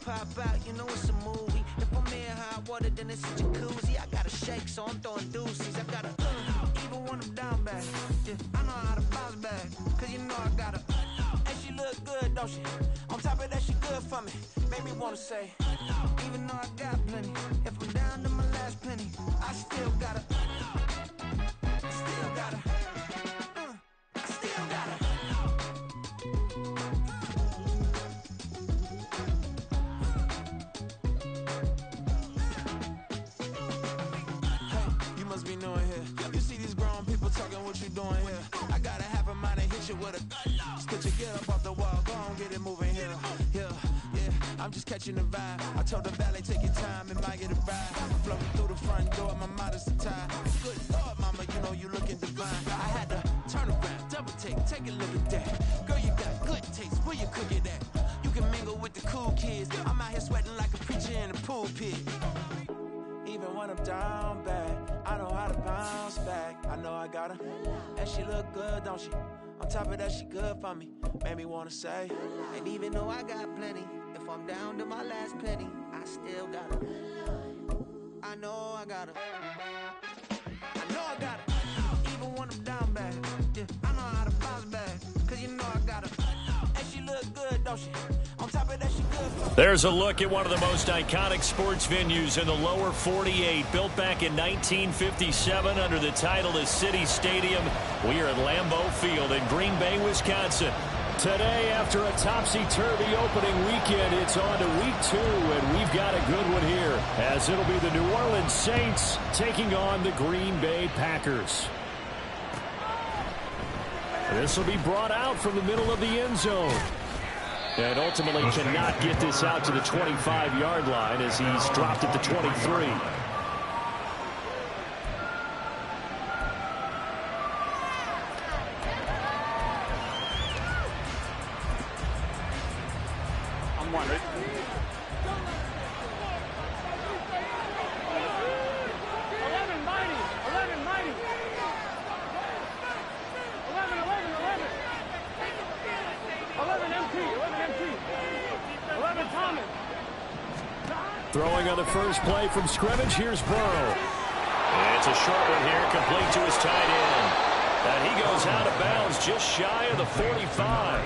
pop out, you know it's a movie. If I'm in hot water, then it's a jacuzzi. I gotta shake, so I'm throwing deuces. I gotta even when I'm down bad. Yeah, I know how to bounce back, cause you know I gotta. And she look good, don't she? On top of that, she good for me. Make me wanna say, even though I got plenty, if I'm down to my last penny, I still gotta. Still gotta. I still gotta. Must be knowing here. You see these grown people talking, what you doing here? I gotta have a mind to hit you with a stitch you, get up off the wall, go on, get it moving here. Yeah, I'm just catching the vibe. I told the valet, take your time, it might get a ride. Floating through the front door, my mind is tied. Good Lord, mama, you know you looking divine. I had to turn around, double take a look at that. Girl, you got good taste, where you cook it at? You can mingle with the cool kids. I'm out here sweating like a preacher in a pool pit. Even when I'm down bad, I know how to bounce back. I know I gotta. And she look good, don't she? On top of that, she good for me. Made me wanna say. And even though I got plenty, if I'm down to my last penny, I still gotta. I know I gotta. I know I gotta. Even when I'm down bad, yeah, I know how to bounce back. Cause you know I gotta. And she look good, don't she? On top of that, she good for me. There's a look at one of the most iconic sports venues in the lower 48, built back in 1957 under the title of City Stadium. We are at Lambeau Field in Green Bay, Wisconsin. Today, after a topsy-turvy opening weekend, it's on to week 2, and we've got a good one here, as it'll be the New Orleans Saints taking on the Green Bay Packers. This will be brought out from the middle of the end zone. And ultimately cannot get this out to the 25-yard line as he's dropped at the 23. I'm wondering. 11 mighty. 11 mighty. 11 MT. 11 Thomas. Throwing on the first play from scrimmage. Here's Burrow. And it's a short one here, complete to his tight end. And he goes out of bounds just shy of the 45.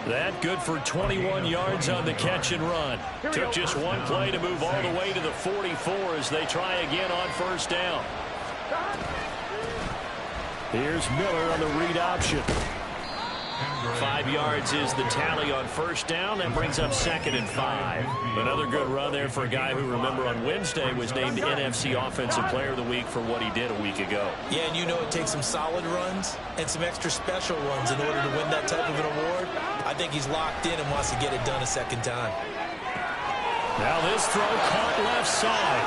That good for 21 yards on the catch and run. Took just one play to move all the way to the 44 as they try again on first down. Here's Miller on the read option. 5 yards is the tally on first down. That brings up 2nd and 5. Another good run there for a guy who, remember, on Wednesday was named NFC Offensive Player of the Week for what he did a week ago. Yeah, and you know it takes some solid runs and some extra special ones in order to win that type of an award. I think he's locked in and wants to get it done a second time. Now this throw caught left side.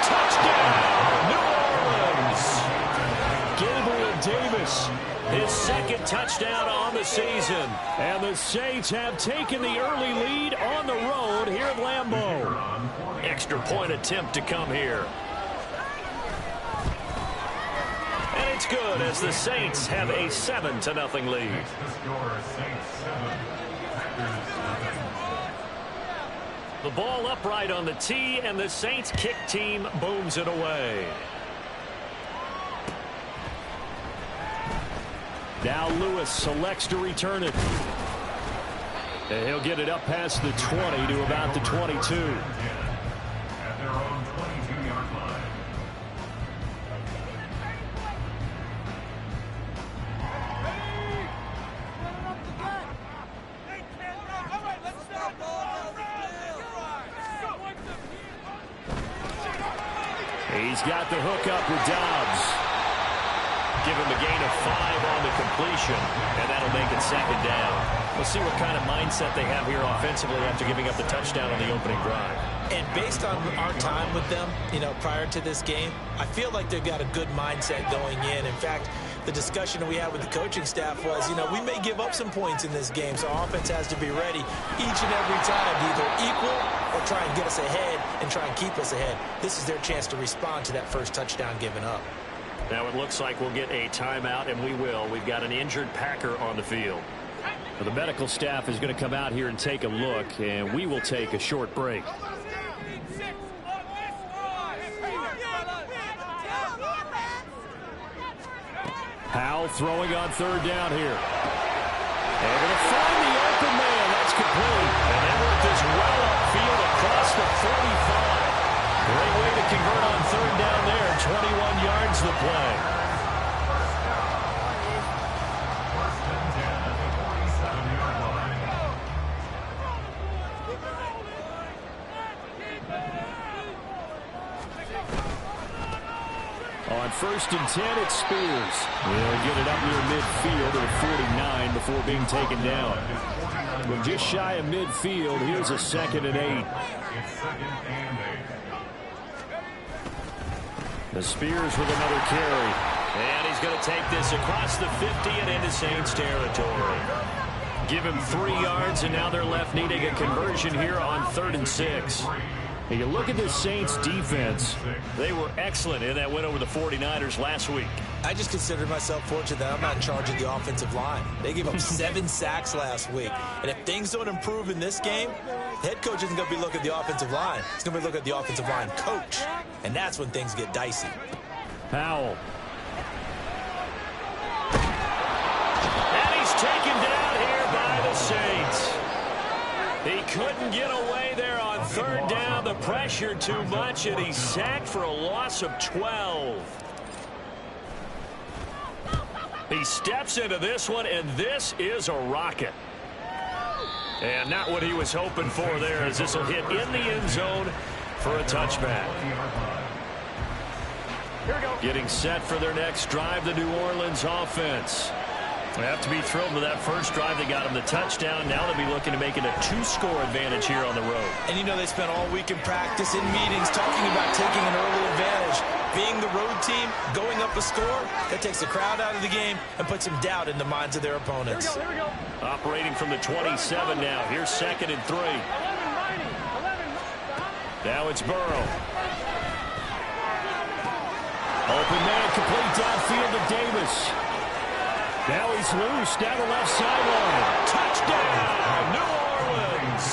Touchdown, New Orleans! Gabriel Davis. His 2nd touchdown on the season. And the Saints have taken the early lead on the road here at Lambeau. Extra point attempt to come here. And it's good as the Saints have a 7-0 lead. The ball upright on the tee, and the Saints kick team booms it away. Now Lewis selects to return it. And he'll get it up past the 20 to about the 22. At their own 22-yard line. He's got the hook up with Dobbs. Give him a gain of 5 on the completion, and that'll make it 2nd down. We'll see what kind of mindset they have here offensively after giving up the touchdown on the opening drive. And based on our time with them, prior to this game, I feel like they've got a good mindset going in. In fact, the discussion that we had with the coaching staff was, we may give up some points in this game, so our offense has to be ready each and every time to either equal or try and get us ahead and try and keep us ahead. This is their chance to respond to that first touchdown given up. Now it looks like we'll get a timeout, and we will. We've got an injured Packer on the field. Well, the medical staff is going to come out here and take a look, and we will take a short break. Howell throwing on third down here. Able to find the open man. That's complete. And they work this well upfield across the 45. Great way to convert on third down there. 21 yards the play. On 1st and 10, it's Spears. They'll get it up near midfield at 49 before being taken down. We're just shy of midfield. Here's a 2nd and 8. The Spears with another carry. And he's going to take this across the 50 and into Saints territory. Give him 3 yards, and now they're left needing a conversion here on 3rd and 6. You look at this Saints defense. They were excellent in that win over the 49ers last week. I just consider myself fortunate that I'm not in charge of the offensive line. They gave up 7 sacks last week. And if things don't improve in this game, the head coach isn't going to be looking at the offensive line. He's going to be looking at the offensive line coach. And that's when things get dicey. Howell. And he's taken down here by the Saints. He couldn't get away there on 3rd down. The pressure too much, and he's sacked for a loss of 12. He steps into this one, and this is a rocket. And not what he was hoping for there, as this will hit in the end zone for a touchback. Getting set for their next drive, the New Orleans offense. They have to be thrilled with that first drive. They got him the touchdown. Now they'll be looking to make it a 2-score advantage here on the road. And you know they spent all week in practice, in meetings, talking about taking an early advantage. Being the road team, going up a score, that takes the crowd out of the game and puts some doubt in the minds of their opponents. Here we go. Operating from the 27 now. Here's 2nd and 3. 11 mighty. 11. Now it's Burrow. Open man, complete downfield to Davis. Now he's loose down the left sideline. Touchdown, New Orleans.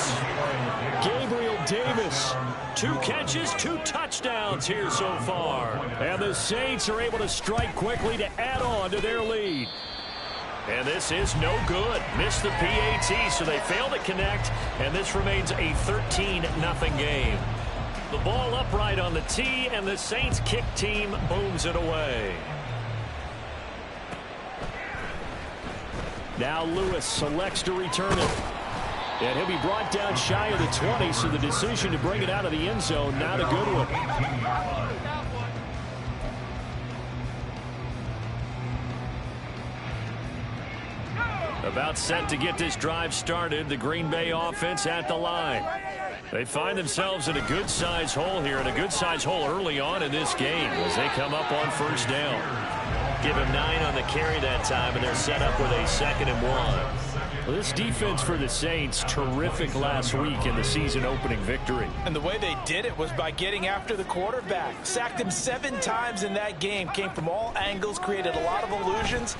Gabriel Davis. 2 catches, 2 touchdowns here so far. And the Saints are able to strike quickly to add on to their lead. And this is no good. Missed the PAT, so they fail to connect. And this remains a 13-0 game. The ball upright on the tee, and the Saints kick team booms it away. Now Lewis selects to return it. And he'll be brought down shy of the 20, so the decision to bring it out of the end zone, not a good one. About set to get this drive started, the Green Bay offense at the line. They find themselves in a good-sized hole here, and a good-sized hole early on in this game as they come up on 1st down. Give him 9 on the carry that time, and they're set up with a 2nd and 1. Well, this defense for the Saints, terrific last week in the season-opening victory. And the way they did it was by getting after the quarterback. Sacked him 7 times in that game. Came from all angles, created a lot of illusions,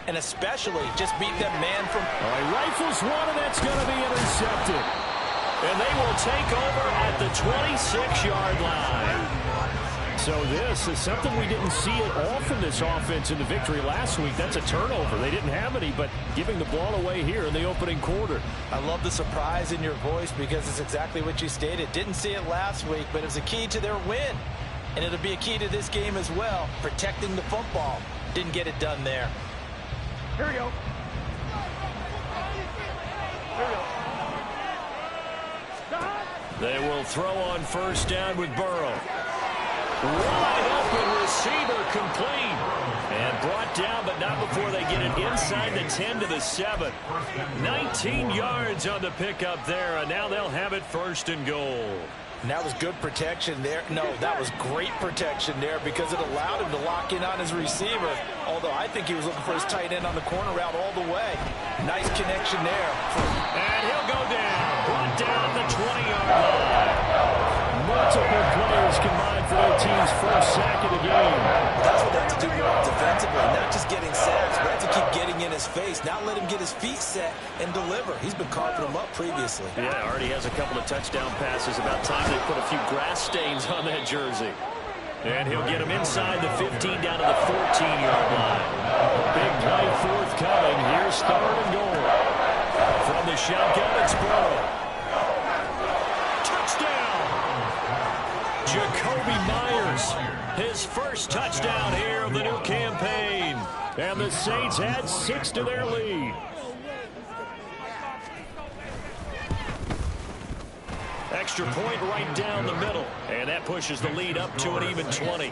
and especially just beat that man from... All right, rifles one, and that's going to be intercepted. And they will take over at the 26-yard line. So this is something we didn't see at all from this offense in the victory last week. That's a turnover. They didn't have any, but giving the ball away here in the opening quarter. I love the surprise in your voice because it's exactly what you stated. Didn't see it last week, but it was a key to their win. And it'll be a key to this game as well, protecting the football. Didn't get it done there. Here we go. Here we go. They will throw on 1st down with Burrow. Wide open receiver complete. And brought down, but not before they get it inside the 10 to the 7. 19 yards on the pickup there, and now they'll have it 1st and goal. And that was good protection there. No, that was great protection there because it allowed him to lock in on his receiver. Although I think he was looking for his tight end on the corner route all the way. Nice connection there. And he'll go down. Brought down the 20-yard line. Multiple players combined for their team's first sack of the game. That's what they have to do more defensively. Not just getting sacks, but have to keep getting in his his face. Now let him get his feet set and deliver. He's been carving them up previously. Yeah, already has a couple of touchdown passes. About time they put a few grass stains on that jersey. And he'll get him inside the 15 down to the 14-yard line. Big play forthcoming. Here's 3rd and goal. From the shotgun, it's Burrow. Touchdown! Jakobi Meyers, his first touchdown here of the new campaign. And the Saints add 6 to their lead. Extra point right down the middle. And that pushes the lead up to an even 20.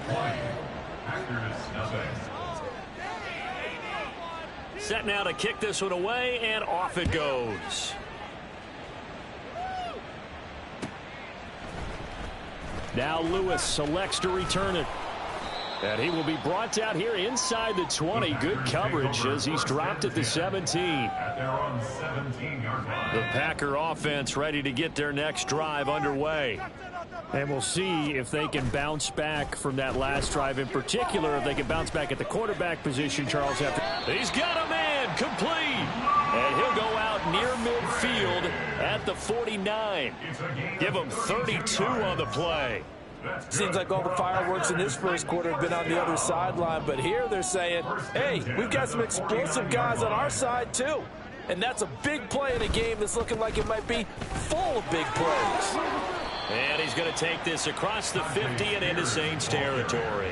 Set now to kick this one away, and off it goes. Now Lewis selects to return it. And he will be brought out here inside the 20. Good coverage as he's dropped at the 17. At their own 17-yard line. The Packer offense ready to get their next drive underway. And we'll see if they can bounce back from that last drive, in particular if they can bounce back at the quarterback position, Charles. He's got a man complete. And he'll go out near midfield at the 49. Give him 32 on the play. Seems like all the fireworks in this first quarter have been on the other sideline, but here they're saying, hey, we've got some explosive guys on our side too. And that's a big play in a game that's looking like it might be full of big plays. And he's going to take this across the 50 and into Saints territory.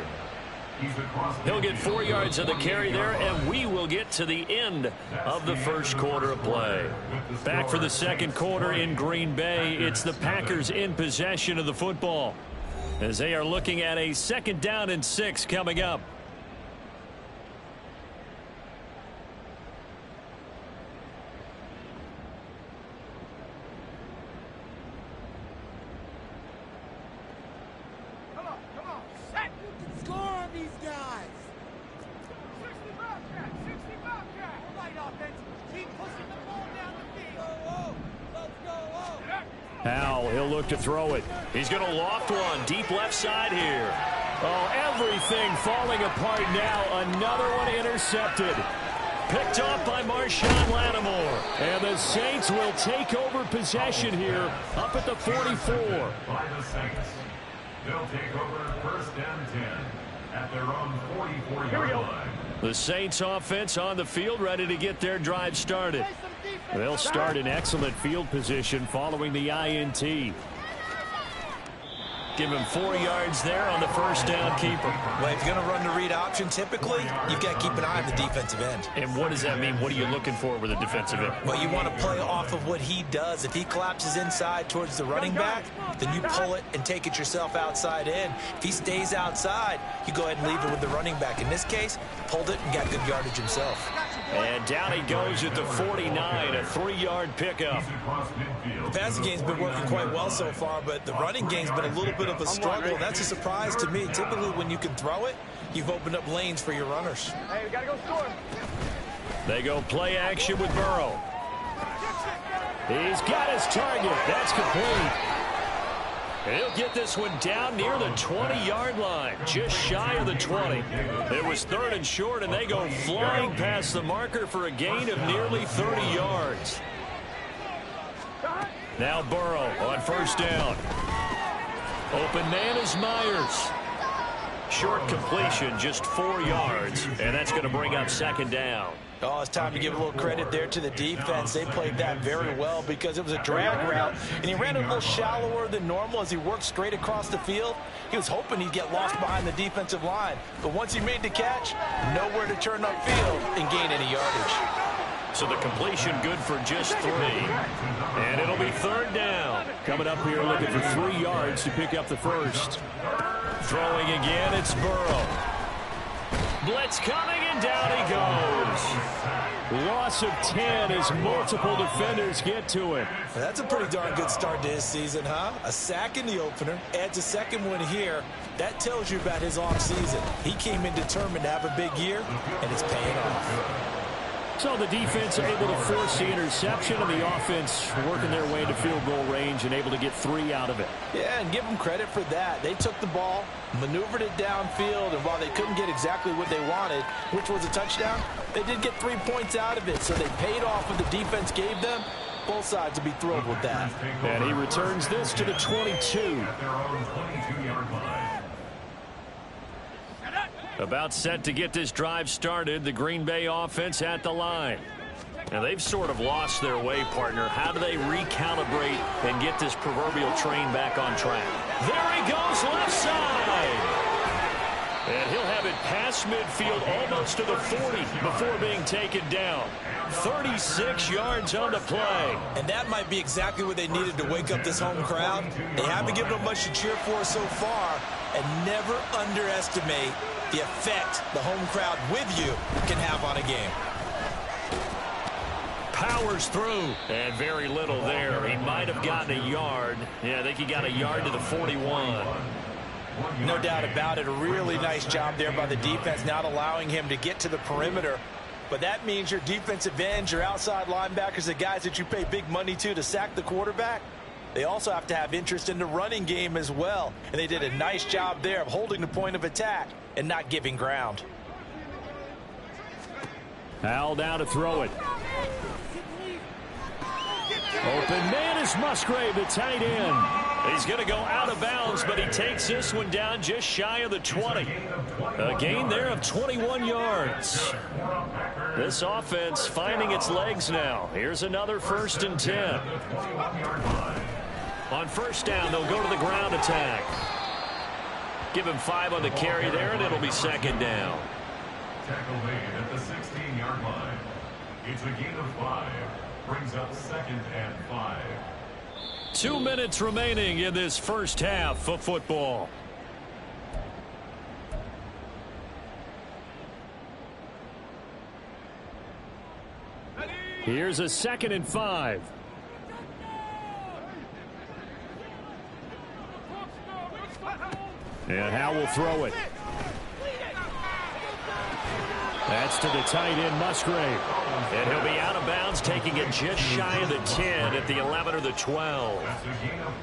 He'll get 4 yards of the carry there, and we will get to the end of the first quarter of play. Back for the second quarter in Green Bay, it's the Packers in possession of the football, as they are looking at a 2nd down and 6 coming up. Come on, set. Score on these guys. 60 Bobcat, 60 Bobcat. All right, offense. Keep pushing the ball down the field. Let's go. Howell, he'll look to throw it. He's going to loft one deep left side here. Oh, everything falling apart now. Another one intercepted. Picked off by Marshawn Lattimore. And the Saints will take over possession here up at the 44. By the Saints. They'll take over 1st and 10 at their own 44-yard line. The Saints offense on the field, ready to get their drive started. They'll start in excellent field position following the INT. Give him 4 yards there on the first down keeper. Well, if you're going to run the read option, typically, you've got to keep an eye on the defensive end. And what does that mean? What are you looking for with a defensive end? Well, you want to play off of what he does. If he collapses inside towards the running back, then you pull it and take it yourself outside in. If he stays outside, you go ahead and leave it with the running back. In this case, pulled it and got good yardage himself. And down he goes at the 49, a 3-yard pickup. The passing game's been working quite well so far, but the running game's been a little bit of a struggle. That's a surprise to me. Typically, when you can throw it, you've opened up lanes for your runners. Hey, we got to go score. They go play action with Burrow. He's got his target. That's complete. He'll get this one down near the 20-yard line, just shy of the 20. It was 3rd and short, and they go flying past the marker for a gain of nearly 30 yards. Now Burrow on 1st down. Open man is Myers. Short completion, just 4 yards, and that's going to bring up 2nd down. Oh, it's time to give a little credit there to the defense. They played that very well because it was a drag route, and he ran a little shallower than normal as he worked straight across the field. He was hoping he'd get lost behind the defensive line, but once he made the catch, nowhere to turn upfield and gain any yardage. So the completion good for just 3. And it'll be 3rd down. Coming up here looking for 3 yards to pick up the first. Throwing again, it's Burrow. Blitz coming, and down he goes. Loss of 10 as multiple defenders get to him. That's a pretty darn good start to his season, huh? A sack in the opener, adds a 2nd one here. That tells you about his offseason. He came in determined to have a big year, and it's paying off. So the defense able to force the interception, and the offense working their way into field goal range and able to get 3 out of it. Yeah, and give them credit for that. They took the ball, maneuvered it downfield, and while they couldn't get exactly what they wanted, which was a touchdown, they did get 3 points out of it. So they paid off what the defense gave them. Both sides will be thrilled with that. And he returns this to the 22. At their own 22-yard line. About set to get this drive started, the Green Bay offense at the line. Now, they've sort of lost their way, partner. How do they recalibrate and get this proverbial train back on track? There he goes, left side. And he'll have it past midfield, almost to the 40 before being taken down. 36 yards on the play. And that might be exactly what they needed to wake up this home crowd. They haven't given them much to cheer for so far, and never underestimate the effect the home crowd with you can have on a game. Powers through, and very little there. He might have gotten a yard. Yeah, I think he got a yard to the 41. No doubt about it. A really nice job there by the defense, not allowing him to get to the perimeter. But that means your defensive ends, your outside linebackers, the guys that you pay big money to sack the quarterback, they also have to have interest in the running game as well. And they did a nice job there of holding the point of attack and not giving ground. Howell down to throw it. Open man is Musgrave, the tight end. He's going to go out of bounds, but he takes this one down just shy of the 20. A gain there of 21 yards. This offense finding its legs now. Here's another 1st and 10. On first down, they'll go to the ground attack. Give him 5 on the carry there, and it'll be 2nd down. Tackle made at the 16-yard line. It's a gain of 5. Brings up 2nd and 5. 2 minutes remaining in this first half of football. Here's a 2nd and 5. And Howell will throw it. That's to the tight end, Musgrave. And he'll be out of bounds, taking it just shy of the 10 at the 11 or the 12.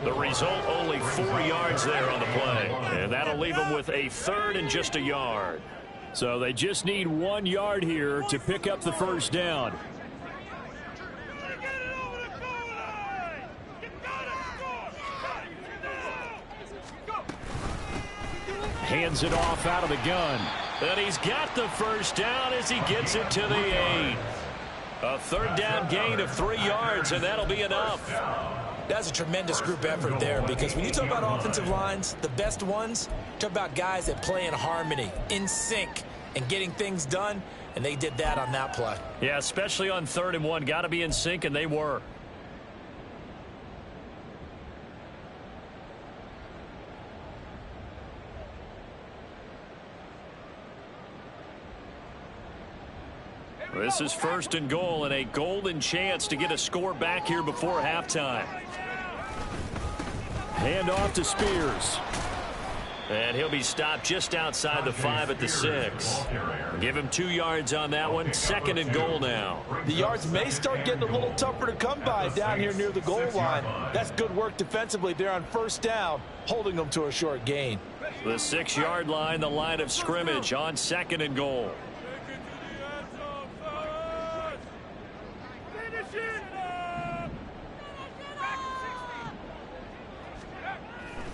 The result, only 4 yards there on the play. And that'll leave him with a 3rd and just a yard. So they just need 1 yard here to pick up the first down. Hands it off out of the gun. And he's got the first down as he gets it to the 8. A 3rd down gain of 3 yards, and that'll be enough. That's a tremendous group effort there, because when you talk about offensive lines, the best ones, talk about guys that play in harmony, in sync, and getting things done, and they did that on that play. Yeah, especially on 3rd and 1. Got to be in sync, and they were. This is 1st and goal, and a golden chance to get a score back here before halftime. Hand off to Spears. And he'll be stopped just outside the 5 at the 6. Give him 2 yards on that one. 2nd and goal now. The yards may start getting a little tougher to come by down here near the goal line. That's good work defensively there on 1st down, holding them to a short gain. The 6-yard line, the line of scrimmage on 2nd and goal.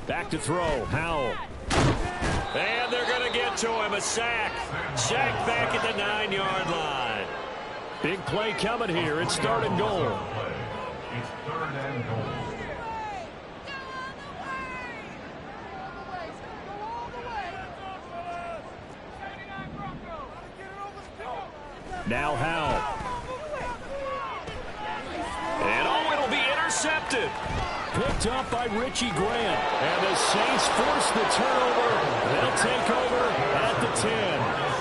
Back to throw, Howell. And they're going to get to him, a sack. Sack back at the 9-yard line. Big play coming here. It's 3rd and goal. It's 3rd and goal. Now Howell. And it'll be intercepted. Picked up by Richie Grant. And the Saints force the turnover. They'll take over at the 10.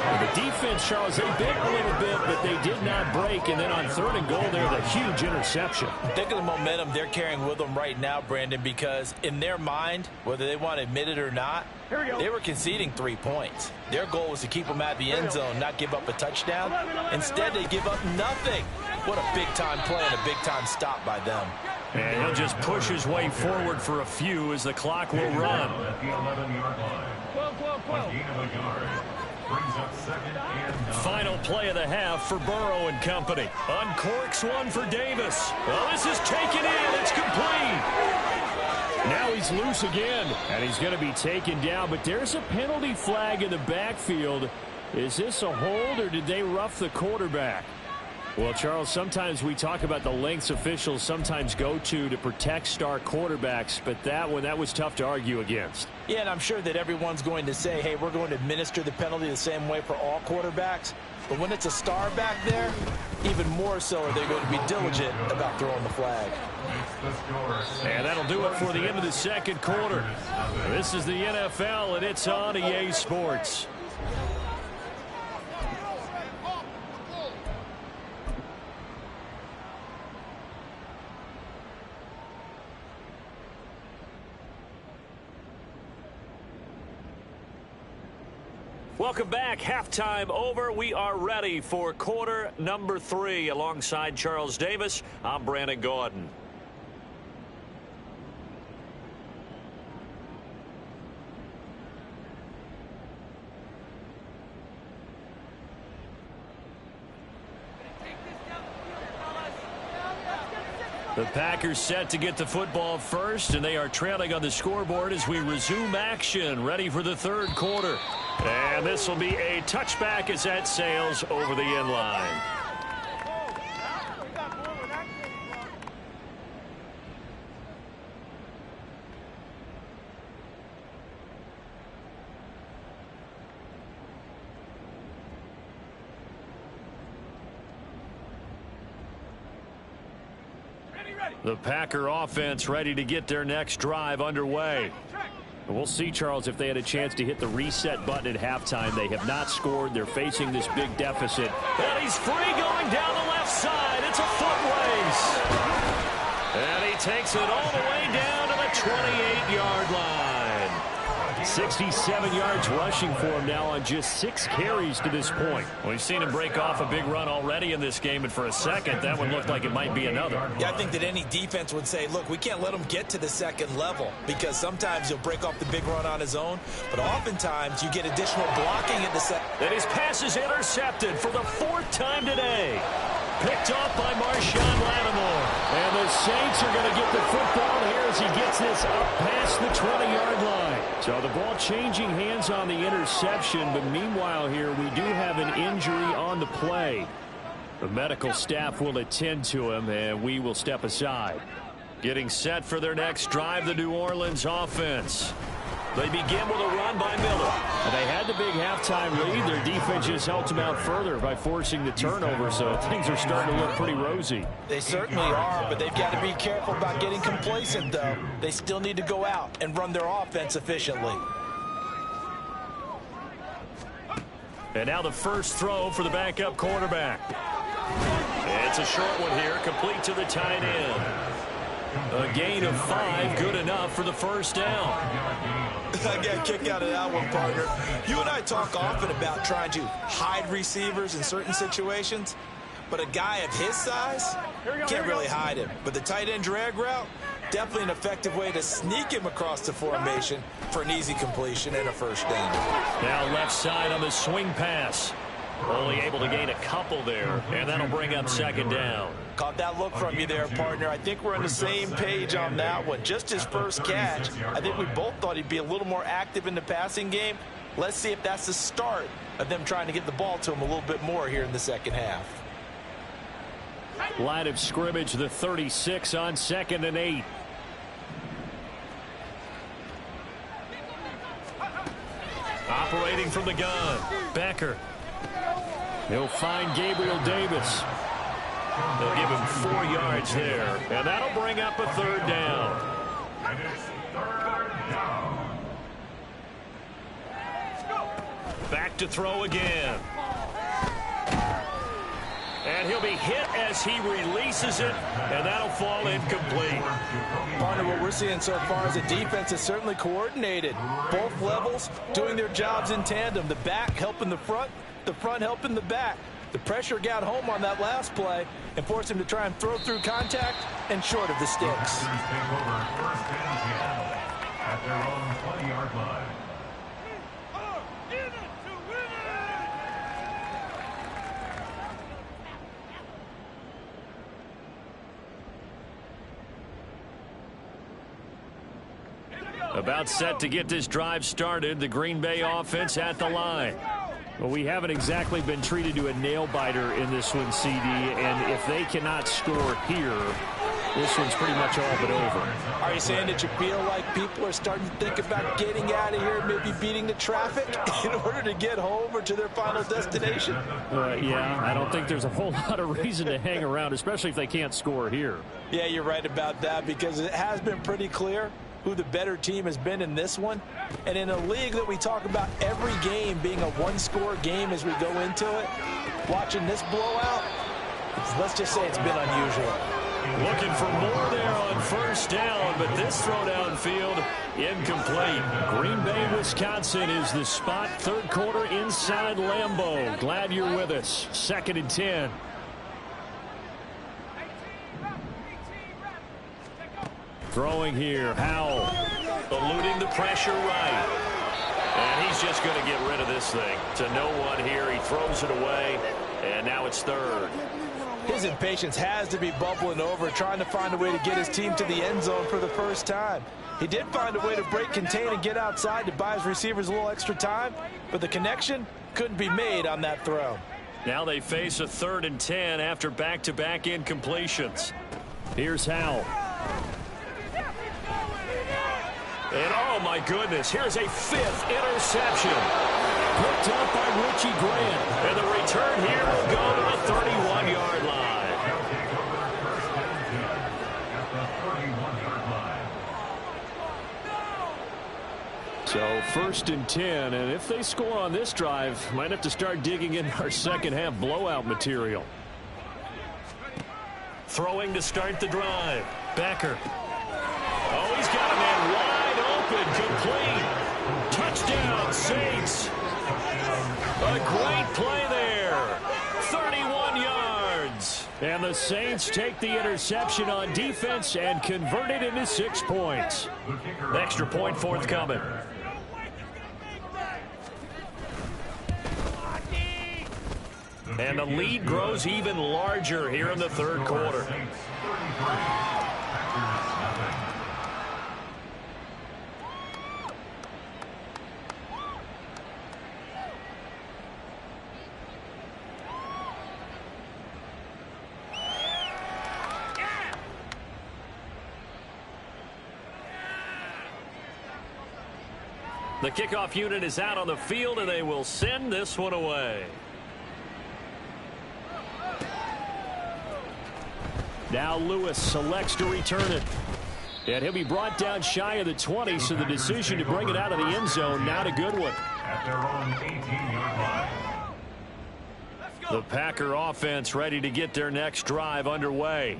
And the defense, Charles, they bit a little bit, but they did not break. And then on 3rd and goal there, the huge interception. Think of the momentum they're carrying with them right now, Brandon, because in their mind, whether they want to admit it or not, they were conceding 3 points. Their goal was to keep them out of the end zone, not give up a touchdown. Instead, they give up nothing. What a big-time play and a big-time stop by them. And he'll just push his way forward for a few as the clock will run. At the 11-yard line. A gain of a yard. Brings up 2nd and 9. Final play of the half for Burrow and company. Uncorks one for Davis. Well, this is taken in. It's complete. Now he's loose again, and he's going to be taken down. But there's a penalty flag in the backfield. Is this a hold, or did they rough the quarterback? Well, Charles, sometimes we talk about the lengths officials sometimes go to protect star quarterbacks, but that was tough to argue against. Yeah, and I'm sure that everyone's going to say, hey, we're going to administer the penalty the same way for all quarterbacks. But when it's a star back there, even more so are they going to be diligent about throwing the flag. And that'll do it for the end of the second quarter. This is the NFL, and it's on EA Sports. Welcome back. Halftime over. We are ready for quarter number 3. Alongside Charles Davis, I'm Brandon Gaudin. The Packers set to get the football first, and they are trailing on the scoreboard as we resume action, ready for the third quarter. And this will be a touchback as that sails over the end line. The Packer offense ready to get their next drive underway. And we'll see, Charles, if they had a chance to hit the reset button at halftime. They have not scored. They're facing this big deficit. And he's free going down the left side. It's a foot race. And he takes it all the way down to the 28-yard line. 67 yards rushing for him now on just 6 carries to this point. We've seen him break off a big run already in this game, and for a second, that one looked like it might be another. Yeah, I think that any defense would say, look, we can't let him get to the second level, because sometimes he'll break off the big run on his own, but oftentimes you get additional blocking in the second. And his pass is intercepted for the 4th time today. Picked off by Marshawn Lattimore. And the Saints are going to get the football here as he gets this up past the 20-yard line. So the ball changing hands on the interception, but meanwhile here we do have an injury on the play. The medical staff will attend to him, and we will step aside. Getting set for their next drive, the New Orleans offense. They begin with a run by Miller. And they had the big halftime lead. Their defense just helped them out further by forcing the turnover, so things are starting to look pretty rosy. They certainly are, but they've got to be careful about getting complacent, though. They still need to go out and run their offense efficiently. And now the first throw for the backup quarterback. It's a short one here, complete to the tight end. A gain of 5, good enough for the first down. I got a kick out of that one, partner. You and I talk often about trying to hide receivers in certain situations, but a guy of his size can't really hide him. But the tight end drag route, definitely an effective way to sneak him across the formation for an easy completion and a first down. Now left side on the swing pass. Only able to gain a couple there, and that'll bring up second down. Caught that look from you there, partner. I think we're on the same page on that one. Just his first catch, I think we both thought he'd be a little more active in the passing game. Let's see if that's the start of them trying to get the ball to him a little bit more here in the second half. Line of scrimmage, the 36 on 2nd and 8. Operating from the gun, Becker. He'll find Gabriel Davis. They'll give him 4 yards there, and that'll bring up a third down. And it's 3rd down. Back back to throw again. And he'll be hit as he releases it, and that'll fall incomplete. Partner, what we're seeing so far is the defense is certainly coordinated. Both levels doing their jobs in tandem. The back helping the front helping the back. The pressure got home on that last play and forced him to try and throw through contact and short of the sticks. Take over first and 10 at their own 20-yard line. About set to get this drive started, the Green Bay offense at the line. Well, we haven't exactly been treated to a nail-biter in this one, CD, and if they cannot score here, this one's pretty much all but over. Are you saying that you feel like people are starting to think about getting out of here, maybe beating the traffic in order to get home or to their final destination? Yeah, I don't think there's a whole lot of reason to hang around, especially if they can't score here. Yeah, you're right about that, because it has been pretty clear who the better team has been in this one. And in a league that we talk about every game being a one-score game as we go into it, watching this blowout, let's just say it's been unusual. Looking for more there on first down, but this throw downfield incomplete. Green Bay, Wisconsin is the spot. Third quarter inside Lambeau. Glad you're with us. 2nd and 10. Throwing here, Howell, eluding the pressure right. And he's just going to get rid of this thing. To no one here, he throws it away, and now it's third. His impatience has to be bubbling over, trying to find a way to get his team to the end zone for the first time. He did find a way to break contain and get outside to buy his receivers a little extra time, but the connection couldn't be made on that throw. Now they face a 3rd and 10 after back-to-back incompletions. Here's Howell. And oh my goodness, here's a 5th interception. Picked up by Richie Grant. And the return here will go to the 31-yard line. Take over first and 10 at the 31-yard line. So 1st and 10, and if they score on this drive, might have to start digging in our second half blowout material. Throwing to start the drive. Becker. Oh, he's got a man wide open, complete. Touchdown, Saints. A great play there. 31 yards. And the Saints take the interception on defense and convert it into 6 points. Extra point forthcoming. And the lead grows even larger here in the third quarter. The kickoff unit is out on the field, and they will send this one away. Now Lewis selects to return it. And he'll be brought down shy of the 20, so the decision to bring it out of the end zone, not a good one. At their own 18-yard line. The Packer offense ready to get their next drive underway.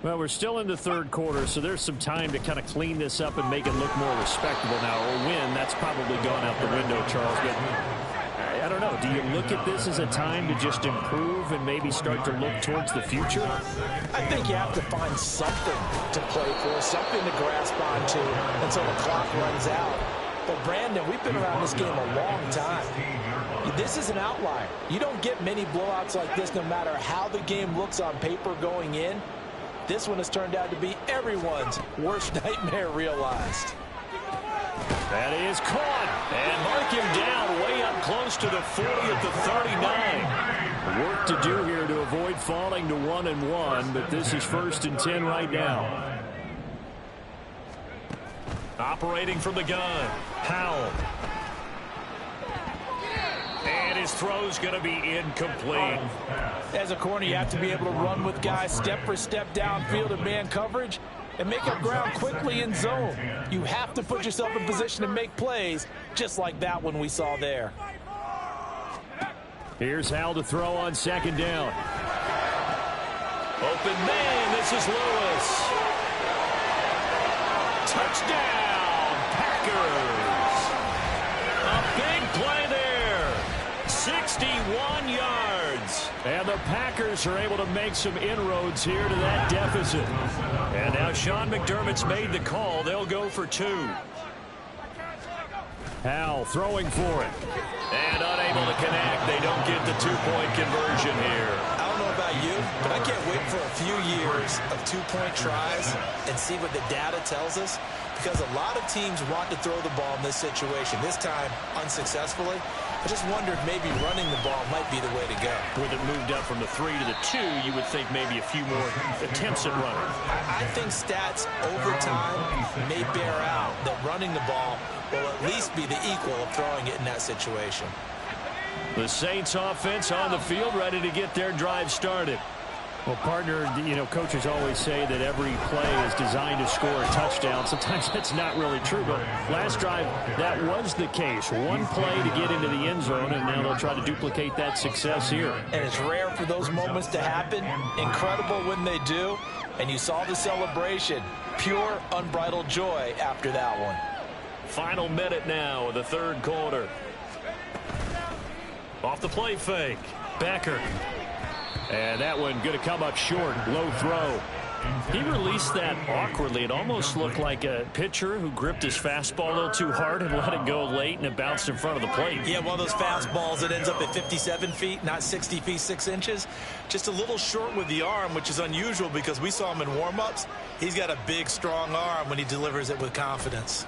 Well, we're still in the third quarter, so there's some time to kind of clean this up and make it look more respectable now. Or win, that's probably gone out the window, Charles. But I don't know. Do you look at this as a time to just improve and maybe start to look towards the future? I think you have to find something to play for, something to grasp onto until the clock runs out. But, Brandon, we've been around this game a long time. This is an outlier. You don't get many blowouts like this no matter how the game looks on paper going in. This one has turned out to be everyone's worst nightmare realized. That is caught. And mark him down way up close to the 40 at the 39. Work to do here to avoid falling to 1-1, but this is 1st and 10 right now. Operating from the gun, Howell. And his throw's going to be incomplete. As a corner, you have to be able to run with guys step for step downfield in man coverage and make up ground quickly in zone. You have to put yourself in position to make plays just like that one we saw there. Here's Howell to throw on second down. Open man, this is Lewis. Touchdown, Packers. A big play there. 61 yards. And the Packers are able to make some inroads here to that deficit. And now Sean McDermott's made the call. They'll go for 2. Howell throwing for it. And unable to connect. They don't get the 2-point conversion here. I don't know about you, but I can't wait for a few years of 2-point tries and see what the data tells us, because a lot of teams want to throw the ball in this situation. This time, unsuccessfully. I just wonder if maybe running the ball might be the way to go. With it moved up from the 3 to the 2, you would think maybe a few more attempts at running. I think stats over time may bear out that running the ball will at least be the equal of throwing it in that situation. The Saints offense on the field, ready to get their drive started. Well, partner, coaches always say that every play is designed to score a touchdown. Sometimes that's not really true, but last drive, that was the case. One play to get into the end zone, and now they'll try to duplicate that success here. And it's rare for those moments to happen. Incredible when they do. And you saw the celebration. Pure, unbridled joy after that one. Final minute now of the third quarter. Off the play fake. Becker. And that one going to come up short. Low throw. He released that awkwardly. It almost looked like a pitcher who gripped his fastball a little too hard and let it go late, and it bounced in front of the plate. Yeah, one of those fastballs that ends up at 57 feet, not 60 feet, 6 inches. Just a little short with the arm, which is unusual because we saw him in warm-ups. He's got a big, strong arm when he delivers it with confidence.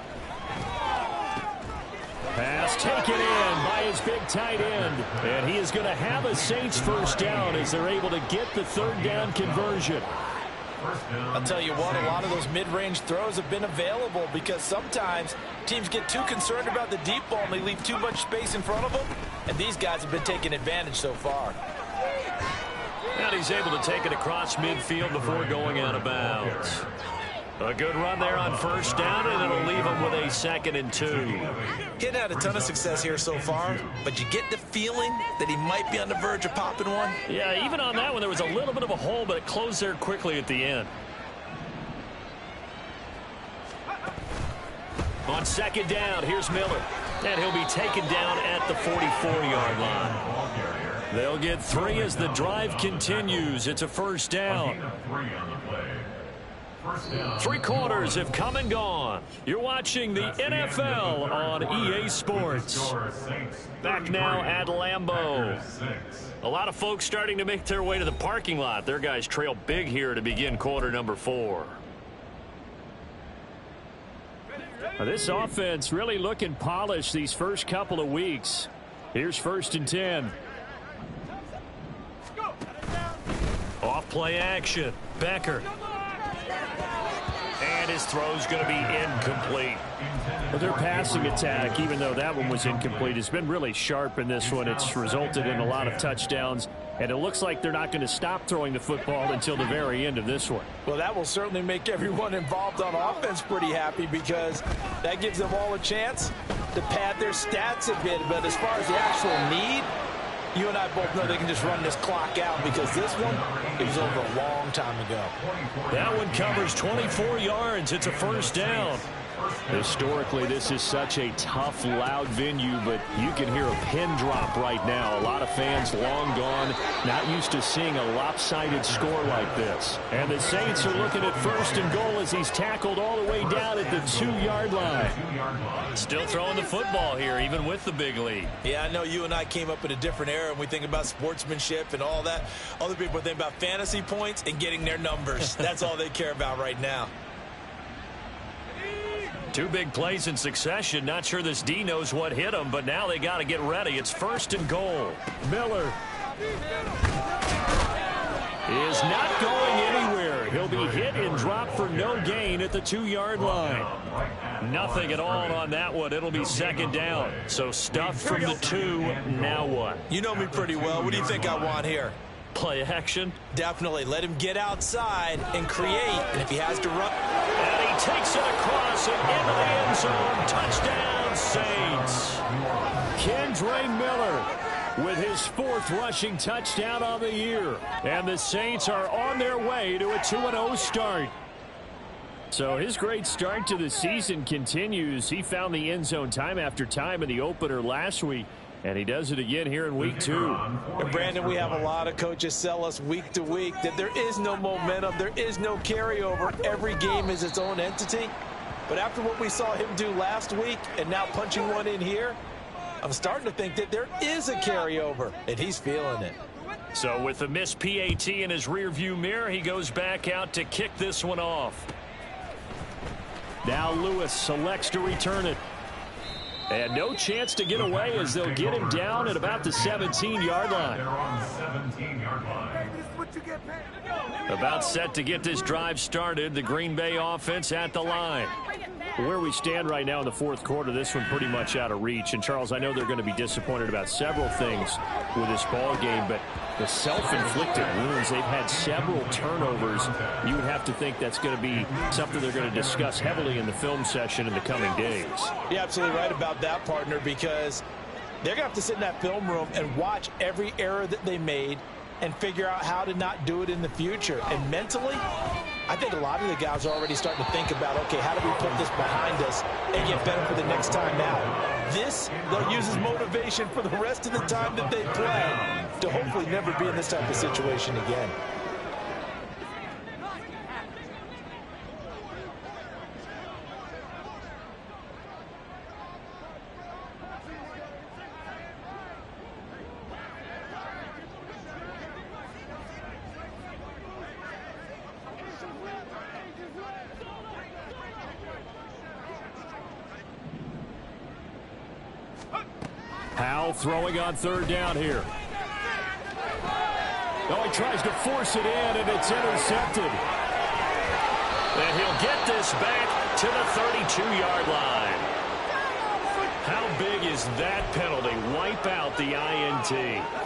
Pass taken in by his big tight end. And he is going to have a Saints first down as they're able to get the third down conversion. I'll tell you what, a lot of those mid-range throws have been available because sometimes teams get too concerned about the deep ball and they leave too much space in front of them. And these guys have been taking advantage so far. And he's able to take it across midfield before going out of bounds. A good run there on first down, and it'll leave him with a 2nd and 2. He hadn't had a ton of success here so far, but you get the feeling that he might be on the verge of popping one. Yeah, even on that one, there was a little bit of a hole, but it closed there quickly at the end. On second down, here's Miller. And he'll be taken down at the 44-yard line. They'll get 3 as the drive continues. It's a first down. 3 quarters have come and gone. You're watching the NFL on EA Sports. Back now at Lambeau. A lot of folks starting to make their way to the parking lot. Their guys trail big here to begin quarter number 4. This offense really looking polished these first couple of weeks. Here's 1st and 10. Off play action. Becker. And his throw's going to be incomplete. But their passing attack, even though that one was incomplete, has been really sharp in this one. It's resulted in a lot of touchdowns, and it looks like they're not going to stop throwing the football until the very end of this one. Well, that will certainly make everyone involved on offense pretty happy because that gives them all a chance to pad their stats a bit. But as far as the actual need, you and I both know they can just run this clock out because this one, it was over a long time ago. That one covers 24 yards. It's a first down. Historically, this is such a tough, loud venue, but you can hear a pin drop right now. A lot of fans long gone, not used to seeing a lopsided score like this. And the Saints are looking at 1st and goal as he's tackled all the way down at the 2-yard line. Still throwing the football here, even with the big lead. Yeah, I know you and I came up in a different era, and we think about sportsmanship and all that. Other people think about fantasy points and getting their numbers. That's all they care about right now. 2 big plays in succession. Not sure this D knows what hit him, but now they got to get ready. It's 1st and goal. Miller is not going anywhere. He'll be hit and dropped for no gain at the 2-yard line. Nothing at all on that one. It'll be 2nd down. So stuffed from the 2. Now what? You know me pretty well. What do you think I want here? Play action? Definitely. Let him get outside and create. And if he has to run. And he takes it across and into the end zone. Touchdown, Saints. Kendre Miller with his 4th rushing touchdown on the year. And the Saints are on their way to a 2-0 start. So his great start to the season continues. He found the end zone time after time in the opener last week, and he does it again here in week 2. And Brandon, we have a lot of coaches sell us week to week that there is no momentum, there is no carryover. Every game is its own entity. But after what we saw him do last week and now punching one in here, I'm starting to think that there is a carryover, and he's feeling it. So with the missed PAT in his rearview mirror, he goes back out to kick this one off. Now Lewis selects to return it. And no chance to get away as they'll get him down at about the 17-yard line. They're on the 17-yard line. About set to get this drive started, the Green Bay offense at the line. Where we stand right now in the 4th quarter, this one pretty much out of reach. And, Charles, I know they're going to be disappointed about several things with this ball game, but the self-inflicted wounds, they've had several turnovers. You would have to think that's going to be something they're going to discuss heavily in the film session in the coming days. You're absolutely right about that, partner, because they're going to have to sit in that film room and watch every error that they made and figure out how to not do it in the future. And mentally, I think a lot of the guys are already starting to think about, okay, how do we put this behind us and get better for the next time out? This, they'll use as motivation for the rest of the time that they play to hopefully never be in this type of situation again. Howell throwing on 3rd down here. Oh, he tries to force it in, and it's intercepted. And he'll get this back to the 32-yard line. How big is that penalty? Wipe out the INT.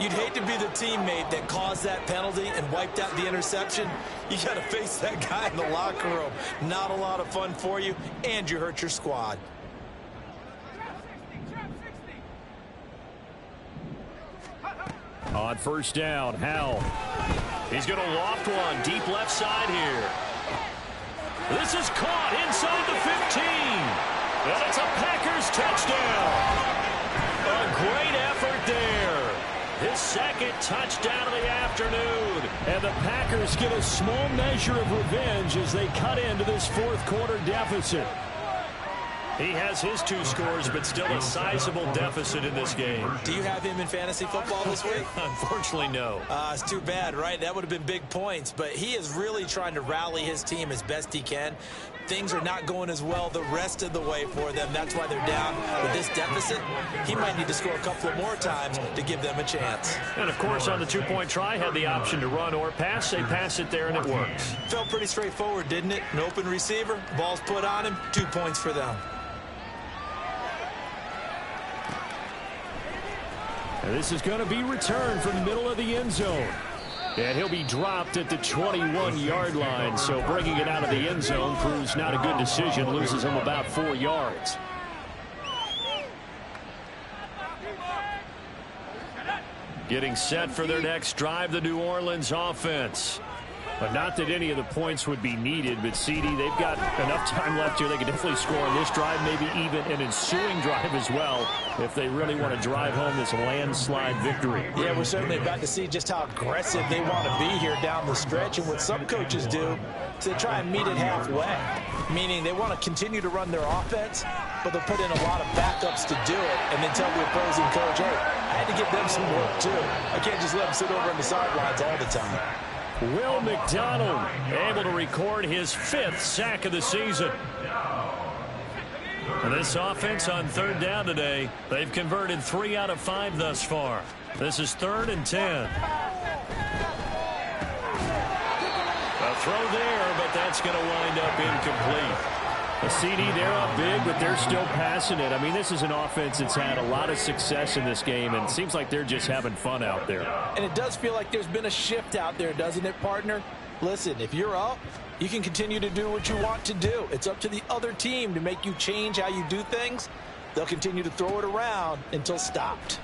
You'd hate to be the teammate that caused that penalty and wiped out the interception. You got to face that guy in the locker room. Not a lot of fun for you, and you hurt your squad. On 1st down, Howell. He's going to loft one deep left side here. This is caught inside the 15. And it's a Packers touchdown. A great effort there. His 2nd touchdown of the afternoon. And the Packers get a small measure of revenge as they cut into this 4th quarter deficit. He has his 2 scores, but still a sizable deficit in this game. Do you have him in fantasy football this week? Unfortunately, no. It's too bad, right? That would have been big points, but he is really trying to rally his team as best he can. Things are not going as well the rest of the way for them. That's why they're down with this deficit. He might need to score a couple of more times to give them a chance. And, of course, on the 2-point try, had the option to run or pass. They pass it there, and it works. Felt pretty straightforward, didn't it? An open receiver, ball's put on him, 2 points for them. And this is going to be returned from the middle of the end zone. And he'll be dropped at the 21-yard line. So bringing it out of the end zone proves not a good decision. Loses him about 4 yards. Getting set for their next drive, the New Orleans offense. But not that any of the points would be needed, but CD, they've got enough time left here. They can definitely score on this drive, maybe even an ensuing drive as well, if they really want to drive home this landslide victory. Yeah, we're certainly about to see just how aggressive they want to be here down the stretch. And what some coaches do is they try and meet it halfway, meaning they want to continue to run their offense, but they'll put in a lot of backups to do it and then tell the opposing coach, hey, I had to get them some work too. I can't just let them sit over on the sidelines all the time. Will McDonald able to record his 5th sack of the season. And this offense on 3rd down today, they've converted 3 out of 5 thus far. This is 3rd and 10. A throw there, but that's going to wind up incomplete. A CD, they're up big, but they're still passing it. I mean, this is an offense that's had a lot of success in this game, and it seems like they're just having fun out there. And it does feel like there's been a shift out there, doesn't it, partner? Listen, if you're up, you can continue to do what you want to do. It's up to the other team to make you change how you do things. They'll continue to throw it around until stopped.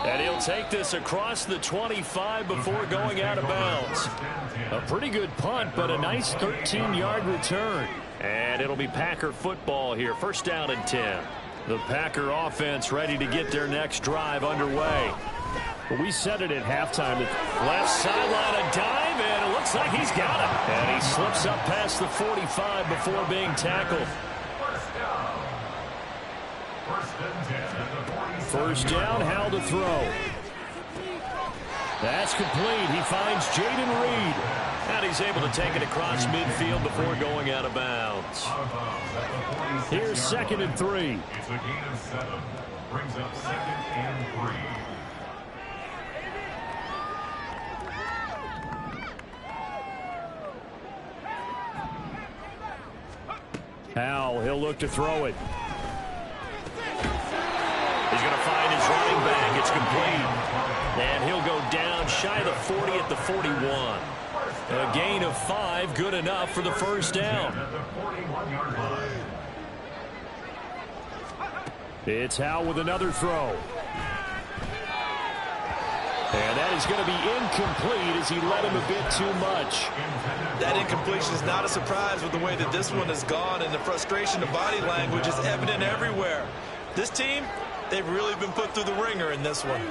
And he'll take this across the 25 before going out of bounds. A pretty good punt, but a nice 13-yard return. And it'll be Packer football here. First down and 10. The Packer offense ready to get their next drive underway. We said it at halftime. The left sideline, a dive, and it looks like he's got it. And he slips up past the 45 before being tackled. First down, Howell to throw. That's complete. He finds Jaden Reed. And he's able to take it across midfield before going out of bounds. Here's 2nd and 3. It's a gain of 7. Brings up 2nd and 3. Howell, he'll look to throw it. He's going to find his running back. It's complete. And he'll go down shy of the 40 at the 41. A gain of 5, good enough for the first down. It's Howell with another throw. And that is going to be incomplete as he led him a bit too much. That incompletion is not a surprise with the way that this one has gone, and the frustration of body language is evident everywhere. This team, they've really been put through the ringer in this one.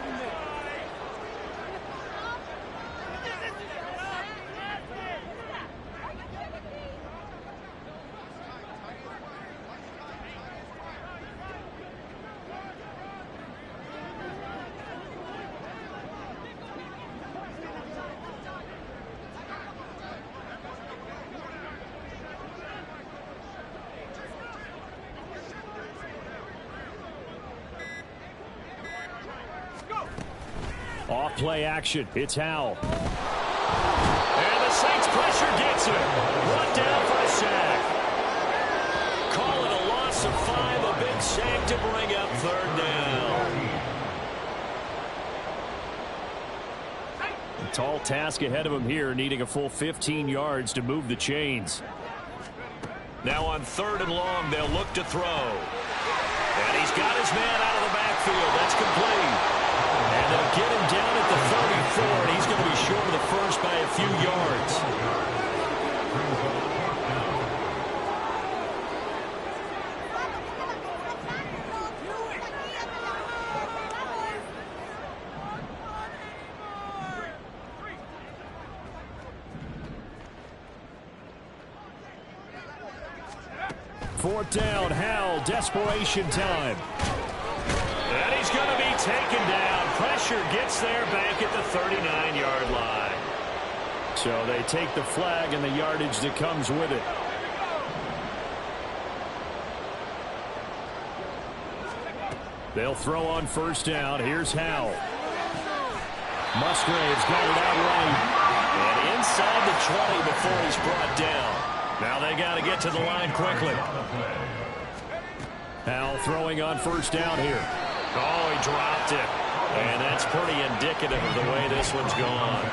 Off play action. It's Howell. And the Saints pressure gets him. Brought down for a sack. Call it a loss of 5. A big sack to bring up 3rd down. A tall task ahead of him here, needing a full 15 yards to move the chains. Now on 3rd and long, they'll look to throw. And he's got his man out of the backfield. That's complete. And they'll get him down at the 34, and he's going to be short of the first by a few yards. Fourth down, Howell, desperation time. And he's going to be taken down. Pressure gets there back at the 39-yard line. So they take the flag and the yardage that comes with it. They'll throw on first down. Here's Howell. Musgrave's got it out right. And inside the 20 before he's brought down. Now they got to get to the line quickly. Howell throwing on first down here. Oh, he dropped it. And that's pretty indicative of the way this one's gone.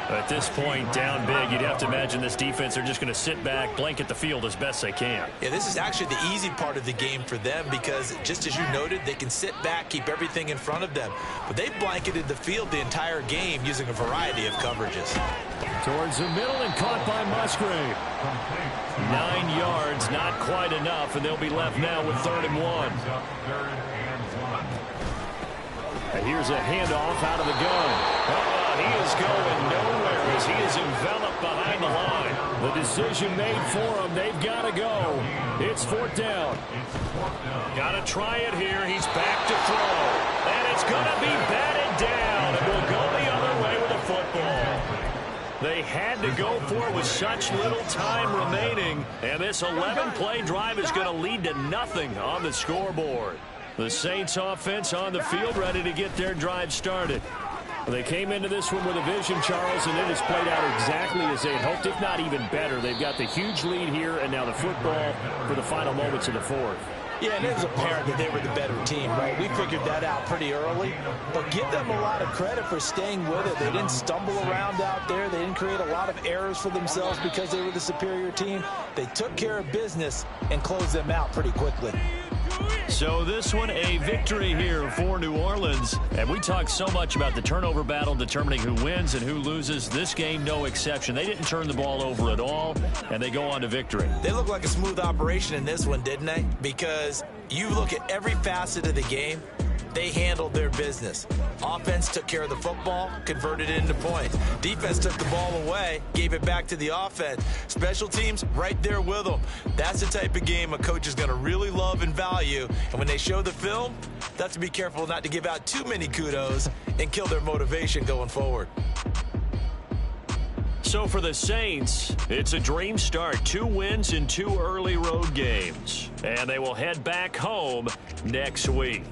At this point, down big, you'd have to imagine this defense are just going to sit back, blanket the field as best they can. Yeah, this is actually the easy part of the game for them because, just as you noted, they can sit back, keep everything in front of them. But they've blanketed the field the entire game using a variety of coverages. Towards the middle and caught by Musgrave. 9 yards, not quite enough, and they'll be left now with 3rd and 1. And here's a handoff out of the gun. He is going nowhere as he is enveloped behind the line. The decision made for him. They've got to go. It's 4th down. Got to try it here. He's back to throw. And it's going to be batted down. And will go the other way with the football. They had to go for it with such little time remaining. And this 11-play drive is going to lead to nothing on the scoreboard. The Saints offense on the field ready to get their drive started. They came into this one with a vision, Charles, and it has played out exactly as they had hoped, if not even better. They've got the huge lead here, and now the football for the final moments of the 4th. Yeah, and it was apparent that they were the better team, right? We figured that out pretty early. But give them a lot of credit for staying with it. They didn't stumble around out there. They didn't create a lot of errors for themselves because they were the superior team. They took care of business and closed them out pretty quickly. So this one, a victory here for New Orleans. And we talked so much about the turnover battle determining who wins and who loses. This game, no exception. They didn't turn the ball over at all, and they go on to victory. They look like a smooth operation in this one, didn't they? Because you look at every facet of the game, they handled their business. Offense took care of the football, converted it into points. Defense took the ball away, gave it back to the offense. Special teams, right there with them. That's the type of game a coach is going to really love and value. And when they show the film, they have to be careful not to give out too many kudos and kill their motivation going forward. So for the Saints, it's a dream start. 2 wins in 2 early road games. And they will head back home next week.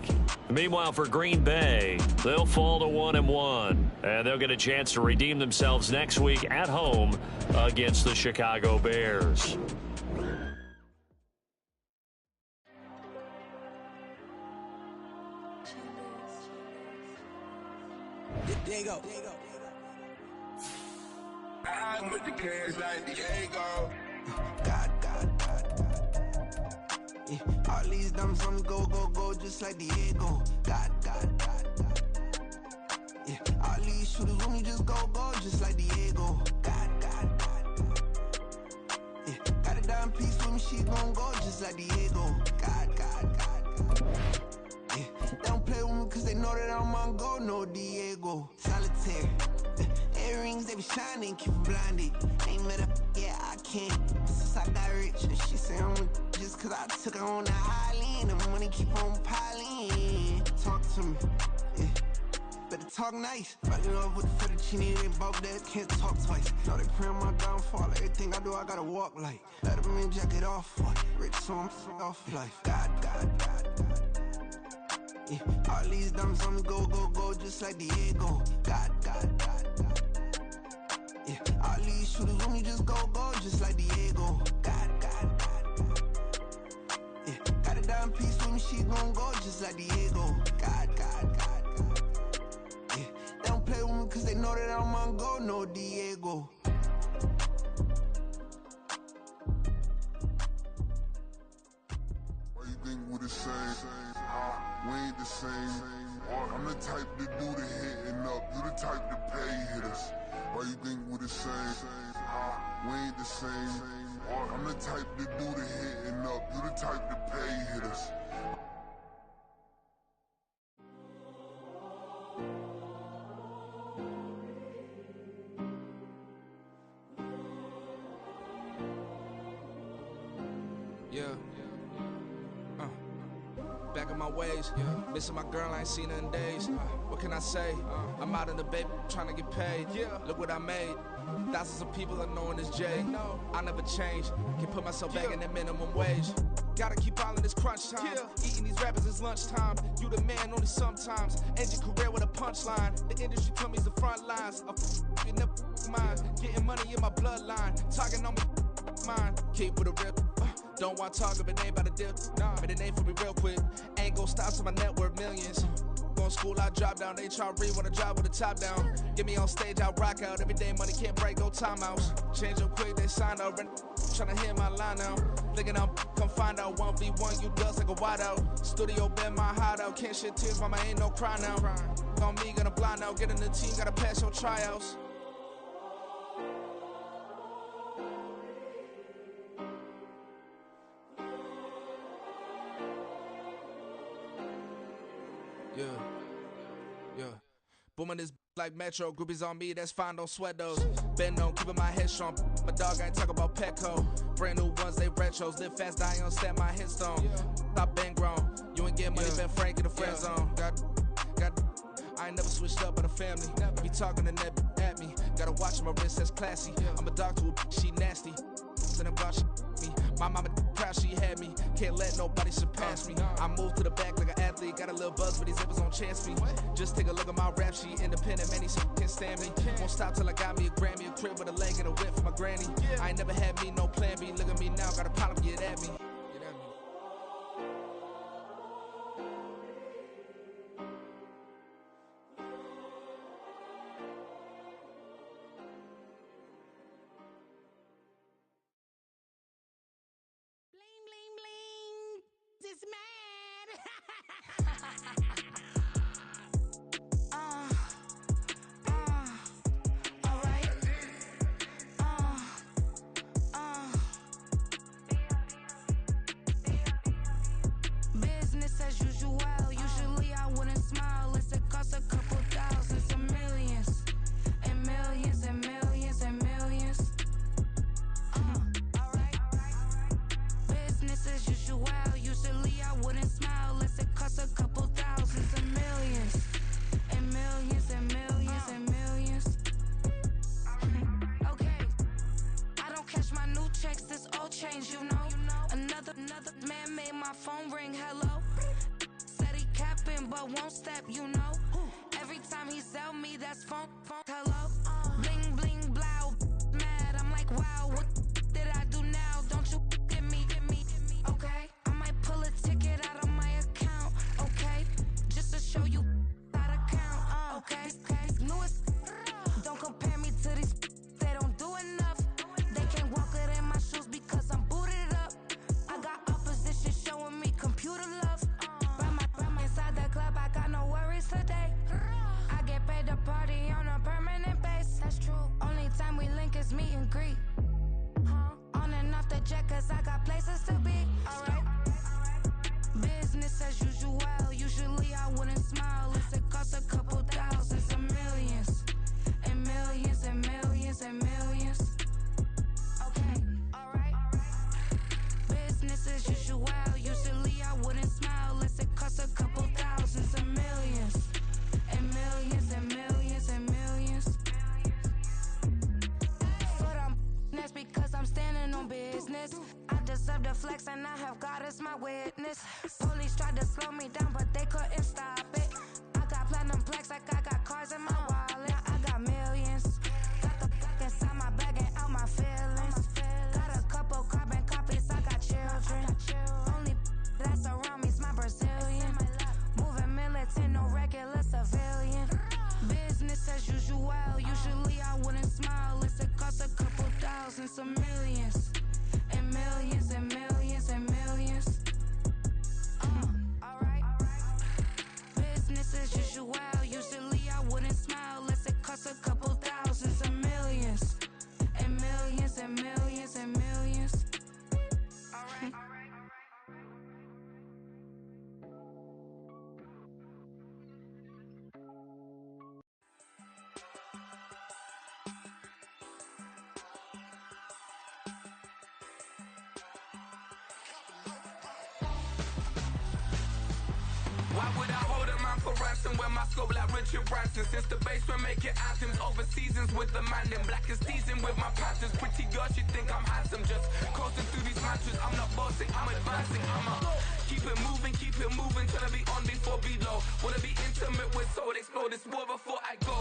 Meanwhile, for Green Bay, they'll fall to 1-1. And they'll get a chance to redeem themselves next week at home against the Chicago Bears. Diego. I'm with the cash like Diego. God. Yeah, all these dumps on me go, just like Diego. God. Yeah, all these shooters when me just go, just like Diego. God. Yeah, got a dime piece with me, she gon' go just like Diego. God. Yeah, they don't play with me cause they know that I'm on go, no Diego. Solitaire. Earrings, they be shining, keep them blinded. Ain't met up, yeah, I can't. Since I got rich, and she say I'm just cause I took her on the island. The money keep on piling. Talk to me, yeah. Better talk nice. Fucking up with the fettuccine and both that can't talk twice. Know they pray on my downfall. Everything I do, I gotta walk like. Let them in, jacket off. Rich, so I'm off life. God. Yeah, all these dumps on me go, just like Diego. God. Yeah, all these shooters when me just go, just like Diego. God. Yeah, got a dime piece with me, she gon' go just like Diego. God. Yeah, they don't play with me cause they know that I'm on go, no Diego. Why you think we the same? We ain't the same. I'm the type to do the hitting up. You the type to pay hitters. Why you think we the same? We ain't the same. I'm the type to do the hitting up. You the type to pay hitters. Back in my ways, missing my girl, I ain't seen her in days. What can I say? I'm out in the baby, trying to get paid. Look what I made. Thousands of people are knowing this Jay. I never change. Can put myself back in that minimum wage. Gotta keep all in this crunch time. Eating these rappers is lunchtime. You the man only sometimes. End your career with a punchline. The industry told me it's the front lines. You never mind. Getting money in my bloodline. Talking on me, mine. Keep with a real. Don't want to talk if it ain't about a dip. Made a name for me real quick. Ain't gon' stop till my net worth millions. Going school, I drop down. They try to read when I drop with the top down. Get me on stage, I rock out. Every day money can't break, go timeouts. Change up quick, they sign up. Tryna hear my line now. Thinking I'm come find out 1v1, you dust like a wideout. Studio been my hideout. Can't shed tears, mama ain't no cry now. On me, gonna blind out. Get in the team, gotta pass your tryouts. Yeah. Booming this like Metro. Groupies on me, that's fine, don't sweat those. Been on, keeping my head strong. My dog ain't talk about Petco. Brand new ones, they retros. Live fast, die on, stand my headstone. Stop been grown. You ain't get money, been frank in the friend zone. Got. I ain't never switched up on the family. Be talking to that at me. Gotta watch my wrist, that's classy. I'm a dog to a she nasty. Then I'm about she me. My mama proud she had me. Can't let nobody surpass me. I moved to the back like an athlete. Got a little buzz, but these zippers on chance me. Just take a look at my rap sheet. Independent, man, these can't stand me. Won't stop till I got me a Grammy, a crib with a leg and a whip for my granny. I ain't never had me no plan B. Look at me now, got a problem, get at me. Bling, bling, bling. This man. Business as usual. Usually I wouldn't smile. Unless it costs a couple thousands and millions. And millions and millions and millions. Alright. Business as usual. Usually I wouldn't smile. Unless it costs a couple thousands and millions. And millions and millions and millions. Okay. I don't catch my new checks, this old change, you know. Another man made my phone ring, hello. Said he capping, but won't step, you know. Every time he sell me, that's phone, hello. Bling, bling, blow, mad. I'm like, wow, what did I do now? Don't you get me, okay? I might pull a ticket out of my account, okay? Just to show you how to count, okay? These newest, don't compare me to these, they don't do enough. They can't walk it in my shoes because I'm booted up. I got opposition showing me computer love. Run my inside the club, I got no worries today. I get paid to party on a permanent base. That's true. Only time we link is meet and greet. On and off the jet, cause I got places to be. Alright. Business as usual. Usually I wouldn't smile. Unless it costs a couple thousands and millions. And millions and millions and millions. Okay, alright. Business as usual. Usually I wouldn't smile unless it costs a couple thousands and millions. And millions and millions and millions. Foot on that's because I'm standing on business. I deserve the flex and I have God as my witness. Police tried to slow me down but they couldn't stop it. I got platinum plaques like I got cars in my wallet. I got millions. Got the fuck inside my bag and out my feelings. Got a couple carbon copies, I got children. Only that's around me's my Brazilian. Moving militant, no regular civilian. Business as usual. Usually I wouldn't smile unless it costs a couple thousands of millions. And millions and millions and millions. Alright. Business as usual. Usually I wouldn't smile unless it costs a couple thousands of millions. And millions and millions and millions. Alright. Why would I hold a man for ransom when my scope like Richard Branson? Since the basement making anthems over seasons with the man them black is teasing with my panthers. Pretty girl, she think I'm handsome. Just coasting through these mantras. I'm not bossing, I'm advancing. Keep it moving till I be on before below. Wanna be intimate with soul, explore this war before I go.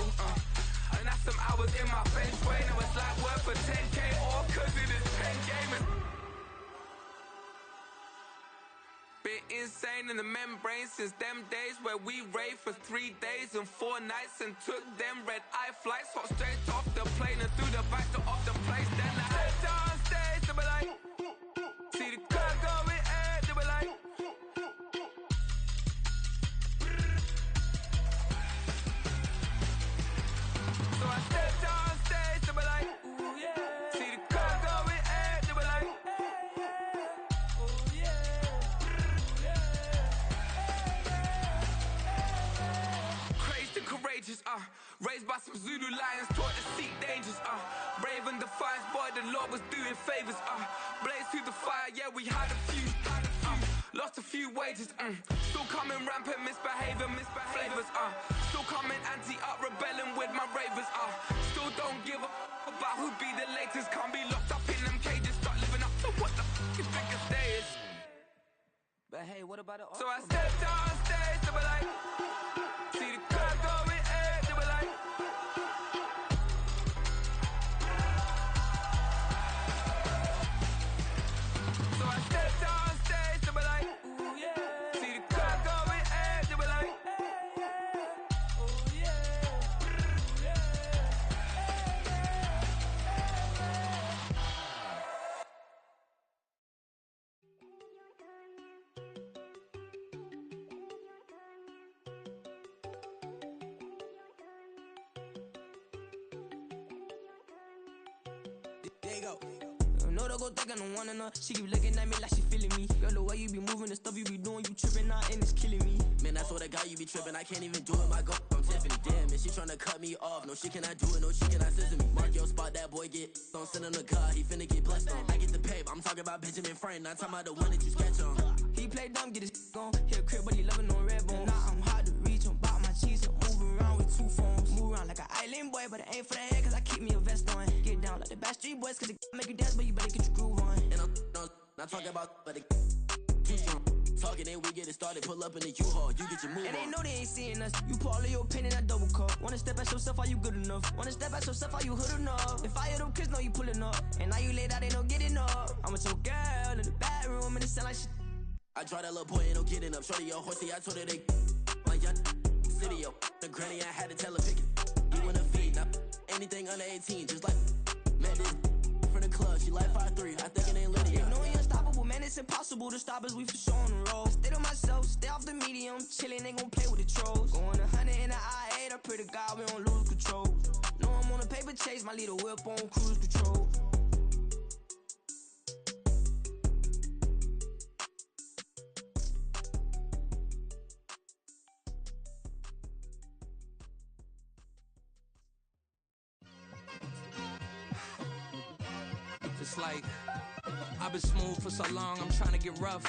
And that's some hours in my bench way. Now it's like work for 10K or cause it is pen gaming. Been insane in the membrane since them days where we raved for 3 days and 4 nights and took them red eye flights. Hop straight off the plane and through the back door of the place. Then I head down stage, they be like, see the crowd going ahead, they be like. So I step down stage, they be like, ooh yeah. See the crowd going ahead, they be like, ooh yeah. Crazed and courageous, raised by some Zulu lions, taught to seek dangers, brave and defiant, boy, the Lord was doing favors, blaze through the fire, yeah, we had a few, lost a few wages, still coming rampant, misbehaving, flavors, still coming anti-up, rebelling with my ravers, still don't give a about who be the latest, can't be locked up in them cages, start living up to what the f*** you think a day is. But hey, what about the So I stepped on stage, they be like, see the crowd going ahead, they be like. So I stepped on stage, they be like, ooh yeah. See the crowd going ahead, they be like, ooh yeah. There you go. No, don't go think I don't want her. She keep looking at me like she feeling me. Girl, the way you be moving, the stuff you be doing, you tripping out and it's killing me. Man, I swear to God, you be tripping. I can't even do it. My girl from Tiffany. Damn, and she tryna cut me off. No, she cannot do it. No, she cannot scissor me. Mark your spot, that boy get on. Send him the car. He finna get blessed on. I get the pay, but I'm talking about Benjamin Franklin. Not talking about the one that you sketch on. He play dumb, get his on. Hit a crib, but he loving on red bone. Now I'm hard to reach. I'm bout my cheese. I'm moving around with two phones. Move around like an island boy, but it ain't for the head, cause I keep me a vest on. Get down like the Backstreet Boys, cause it make you dance, but you better get your groove on. And I'm not talking about, but it too strong. Talking, then we get it started. Pull up in the U-Haul, you get your move and on. they know they ain't seeing us. You pull all of your pin in that double cup. Wanna step at yourself, are you good enough? Wanna step at yourself, are you hood enough? If I hear them kids, know you pulling up. And now you laid out, they don't get enough. I'm with your girl in the bedroom, and it sound like shit. I draw that little boy, ain't no getting up. Shorty, your horsey, I told her they like young city, yo. The granny, I had to tell her pick it. You wanna feed, now anything under 18, just like met this from the club. She like 5'3", I think it ain't Lydia. You know we unstoppable, man, it's impossible to stop us. We for sure on the road. Stay to myself, stay off the medium, chillin', ain't gon' play with the trolls. Going 100 in the I-8, I pray to God we don't lose control. Know I'm on a paper chase, my little whip on cruise control. It's like I've been smooth for so long, I'm trying to get rough.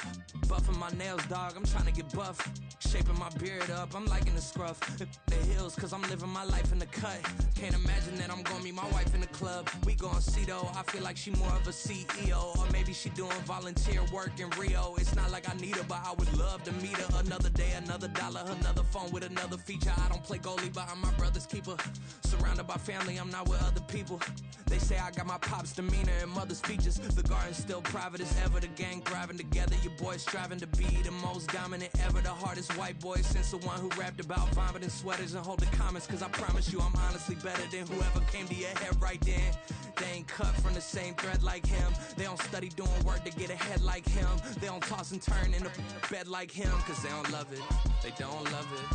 Buffing my nails, dog, I'm trying to get buff. Shaping my beard up, I'm liking the scruff. The hills, cause I'm living my life in the cut. Can't imagine that I'm gonna meet my wife in the club. We gon' see though, I feel like she more of a CEO. Or maybe she doing volunteer work in Rio. It's not like I need her, but I would love to meet her. Another day, another dollar, another phone with another feature. I don't play goalie, but I'm my brother's keeper. Surrounded by family, I'm not with other people. They say I got my pop's demeanor and mother's features. The garden's still private as ever. The gang thriving together. Your boys striving to be the most dominant ever. The hardest white boy since the one who rapped about vomiting sweaters and hold the comments. Cause I promise you I'm honestly better than whoever came to your head right then. They ain't cut from the same thread like him. They don't study doing work to get ahead like him. They don't toss and turn in the bed like him. Cause they don't love it. They don't love it.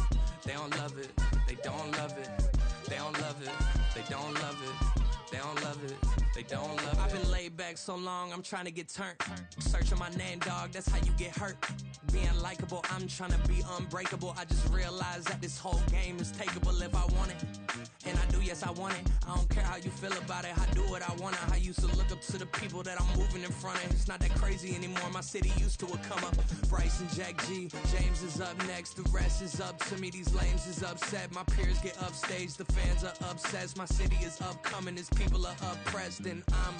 They don't love it. They don't love it. They don't love it. They don't love it. They don't love it, they don't love it. I've been laid back so long, I'm trying to get turned. Searching my name, dog, that's how you get hurt. Being likable, I'm trying to be unbreakable. I just realized that this whole game is takeable if I want it. And I do, yes, I want it. I don't care how you feel about it, I do what I want. I used to look up to the people that I'm moving in front of. It's not that crazy anymore, my city used to a come up. Bryce and Jack G, James is up next. The rest is up to me, these lames is upset. My peers get upstage, the fans are obsessed. My city is upcoming, this people are oppressed. And I'm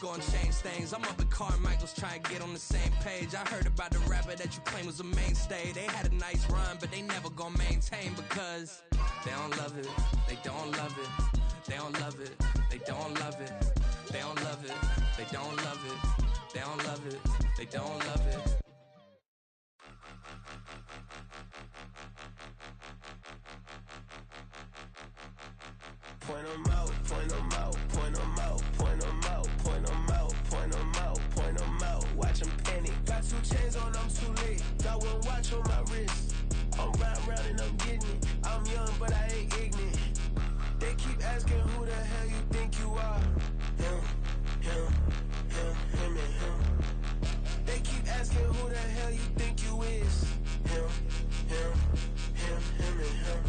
gonna change things. I'm up at Carmichael's trying to get on the same page. I heard about the rapper that you claim was a mainstay. They had a nice run, but they never gonna maintain because they don't love it, they don't love it, they don't love it, they don't love it, they don't love it, they don't love it, they don't love it, they don't love it. Point them out, point them out, point them out, point them out, point them out, point them out, point them out. Watch them panic. Got 2 chains on, I'm too late. Got 1 watch on my wrist. I'm round and I'm getting it. I'm young, but I ain't ignorant. They keep asking who the hell you think you are. Him, and him. They keep asking who the hell you think you is. Him, and him.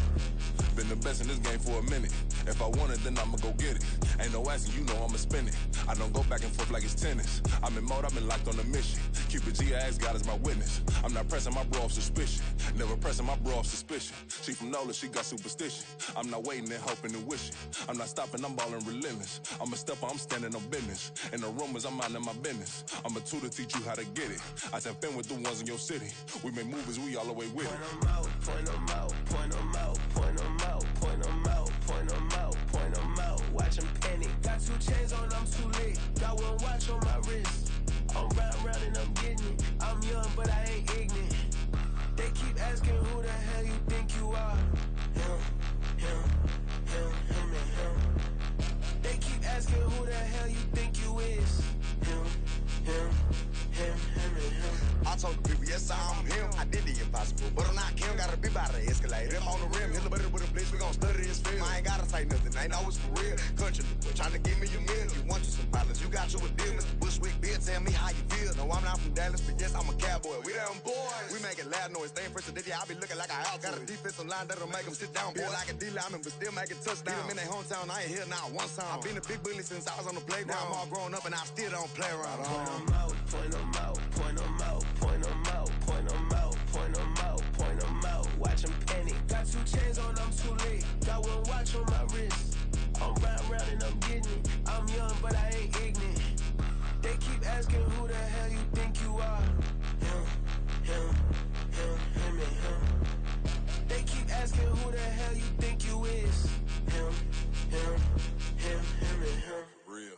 Been the best in this game for a minute. If I want it, then I'ma go get it. Ain't no asking, you know I'ma spin it. I don't go back and forth like it's tennis. I'm in mode, I've been locked on a mission. Cupid G, I ask God as my witness. I'm not pressing my bro off suspicion. Never pressing my bro off suspicion. She from NOLA, she got superstition. I'm not waiting and hoping and wishing. I'm not stopping, I'm balling relentless. I'm a stepper, I'm standing on business. In the rumors, I'm minding my business. I'm a tutor, teach you how to get it. I tap in with the ones in your city. We make movies, we all the way with it. Point them out, point them out, point them out, point them out, point them out, point them out, point them out. Watch them panic. Got 2 chains on, I'm too late. Got 1 watch on my wrist. I'm round and I'm getting it. I'm young, but I ain't ignorant. They keep asking who the hell you think you are. Him, and him. They keep asking who the hell you think you is. Him, and him. I told the people, yes, I'm him. I did the impossible, but I'm not Kim. Gotta be by the escalator. If on the rim, hit the butter with a blitz, we gon' study this film. I ain't gotta tight nothing, ain't always for real. Country, trying to give me a meal. You want you some balance, you got you a deal. Mr. Bushwick, Bill, tell me how you feel. No, I'm not from Dallas, but yes, I'm a cowboy. We them boys. We making loud noise, staying president, yeah, I be looking like a house. Got a defensive line that'll make them sit down. Feel like a D-lineman, but still making touchdowns. Beat them in their hometown, I ain't here now one time. I've been a big bully since I was on the playground. Now I'm all grown up and I still don't play around. Point them out, point them out, point them out, point them out, point them out, point them out, point them out. Watch them panic. Got 2 chains on, I'm too late. Got 1 watch on my wrist. I'm round and I'm getting it. I'm young, but I ain't ignorant. They keep asking who the hell you think you are. Him and him. They keep asking who the hell you think you is. Him and him. Real.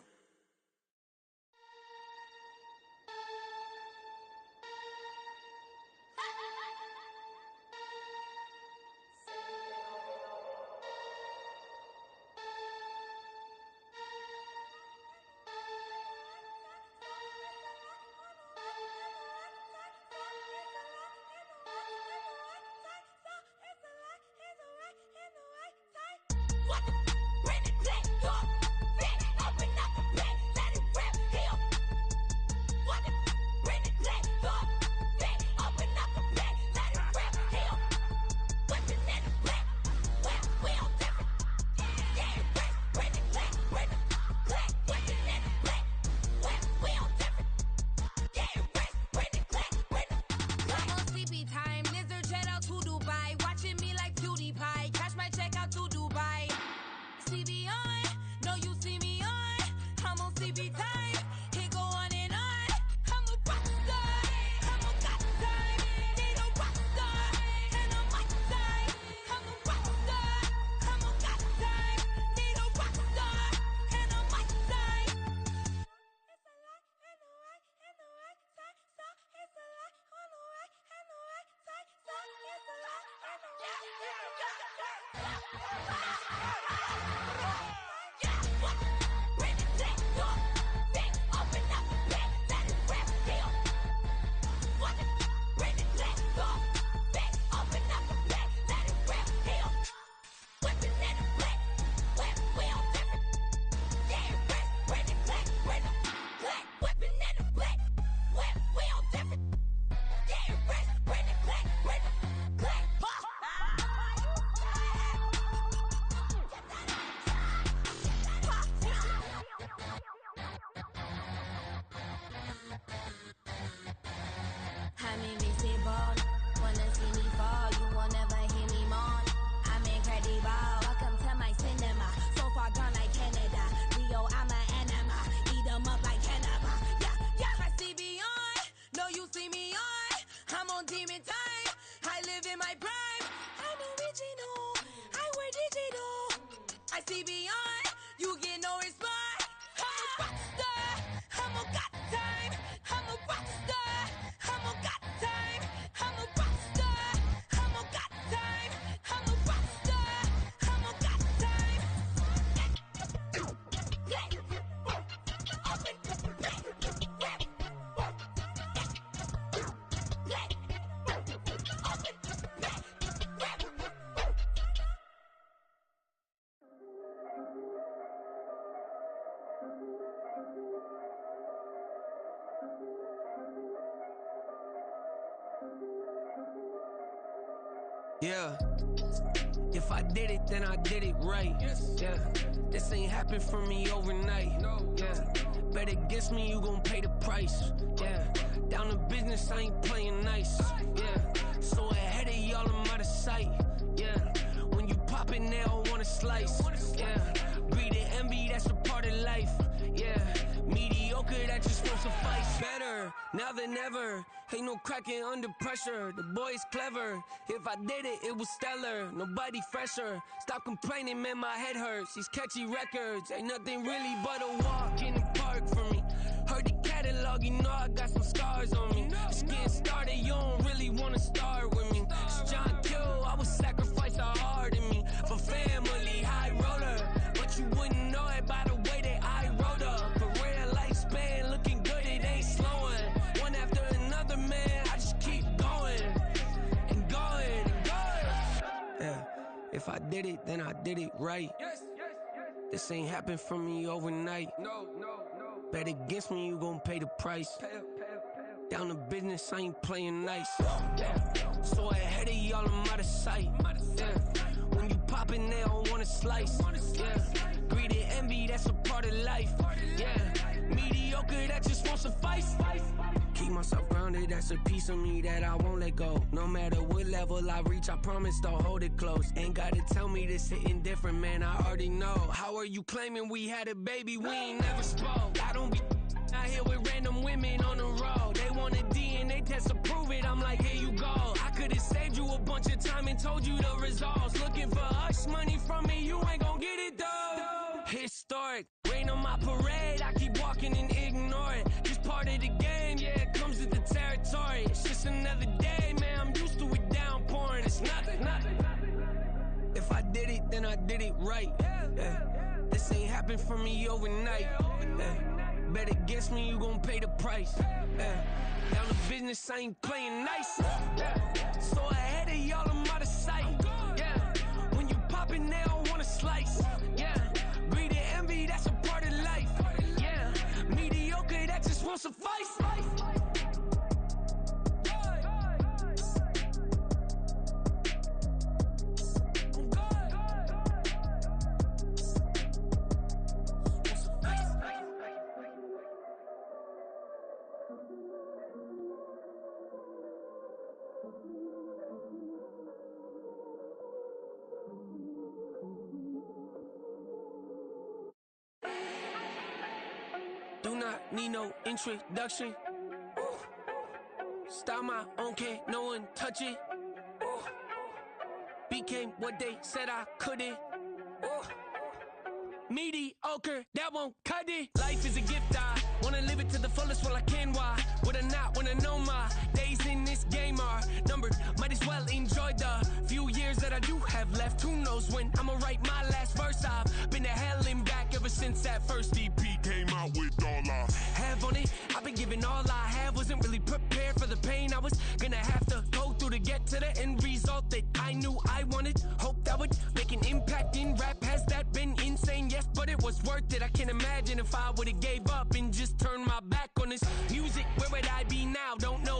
Yeah. If I did it, then I did it right. Yeah. This ain't happened for me overnight. Yeah. Bet against me, you gon' pay the price. Yeah. Down to business, I ain't playing nice. Yeah. So ahead of y'all, I'm out of sight. Yeah. When you poppin', they all wanna slice. Yeah. Greed and envy, that's a part of life. Yeah. Mediocre, that just won't suffice. Better now than ever. Ain't no cracking under pressure. The boy's clever. If I did it, it was stellar. Nobody fresher. Stop complaining, man, my head hurts. These catchy records ain't nothing really but a walk in the park for me. Heard the catalog, you know I got some scars on me. It's getting started, you don't really wanna start with me. It's John Q, I would sacrifice a heart in me for family, high roller. But you wouldn't know it by the way that I wrote up. Career lifespan looking good, it ain't slowing. One after another, man, I just keep going and going and going. Yeah, if I did it, then I did it right. This ain't happen for me overnight. No. Bet against me, you gon' pay the price. Down to business, I ain't playing nice. So ahead of y'all, I'm out of sight. When you poppin', they don't wanna slice. Greed and envy, that's a part of life. Mediocre, that just won't suffice. Keep myself grounded, that's a piece of me that I won't let go. No matter what level I reach, I promise to hold it close. Ain't gotta tell me this hitting different, man, I already know. How are you claiming we had a baby, we ain't never spoke? I don't be out here with random women on the road. They want a DNA test to prove it, I'm like, here you go. I could've saved you a bunch of time and told you the results. Looking for hush money from me, you ain't gon' get it though. Historic, rain on my parade, I keep walking and ignore it. Just part of the game, yeah, it comes with the territory. It's just another day, man, I'm used to it downpouring. It's nothing. If I did it, then I did it right. This ain't happened for me overnight. Bet against me, you gon' pay the price. Down to business, I ain't playing nice. So ahead of y'all, I'm out of sight. When you poppin', they don't wanna slice. Greed and envy, that's a part of life. Mediocre, that just won't suffice. Do not need no introduction. Start my own, can't no one touch it. Became what they said I couldn't. Mediocre, that won't cut it. Life is a gift, I wanna live it to the fullest while I can. Why would I not wanna know my days in this game are numbered? Might as well enjoy the few years that I do have left. Who knows when I'ma write my last verse? I've been to hell and back ever since that first EP came out with all I have on it. I've been giving all I have, wasn't really prepared for the pain I was gonna have to go through to get to the end result that I knew I wanted. Hope that would make an impact in rap. Has that been insane? Yes, but it was worth it. I can't imagine if I would've gave up and just turned my back on this music. Where would I be now? Don't know.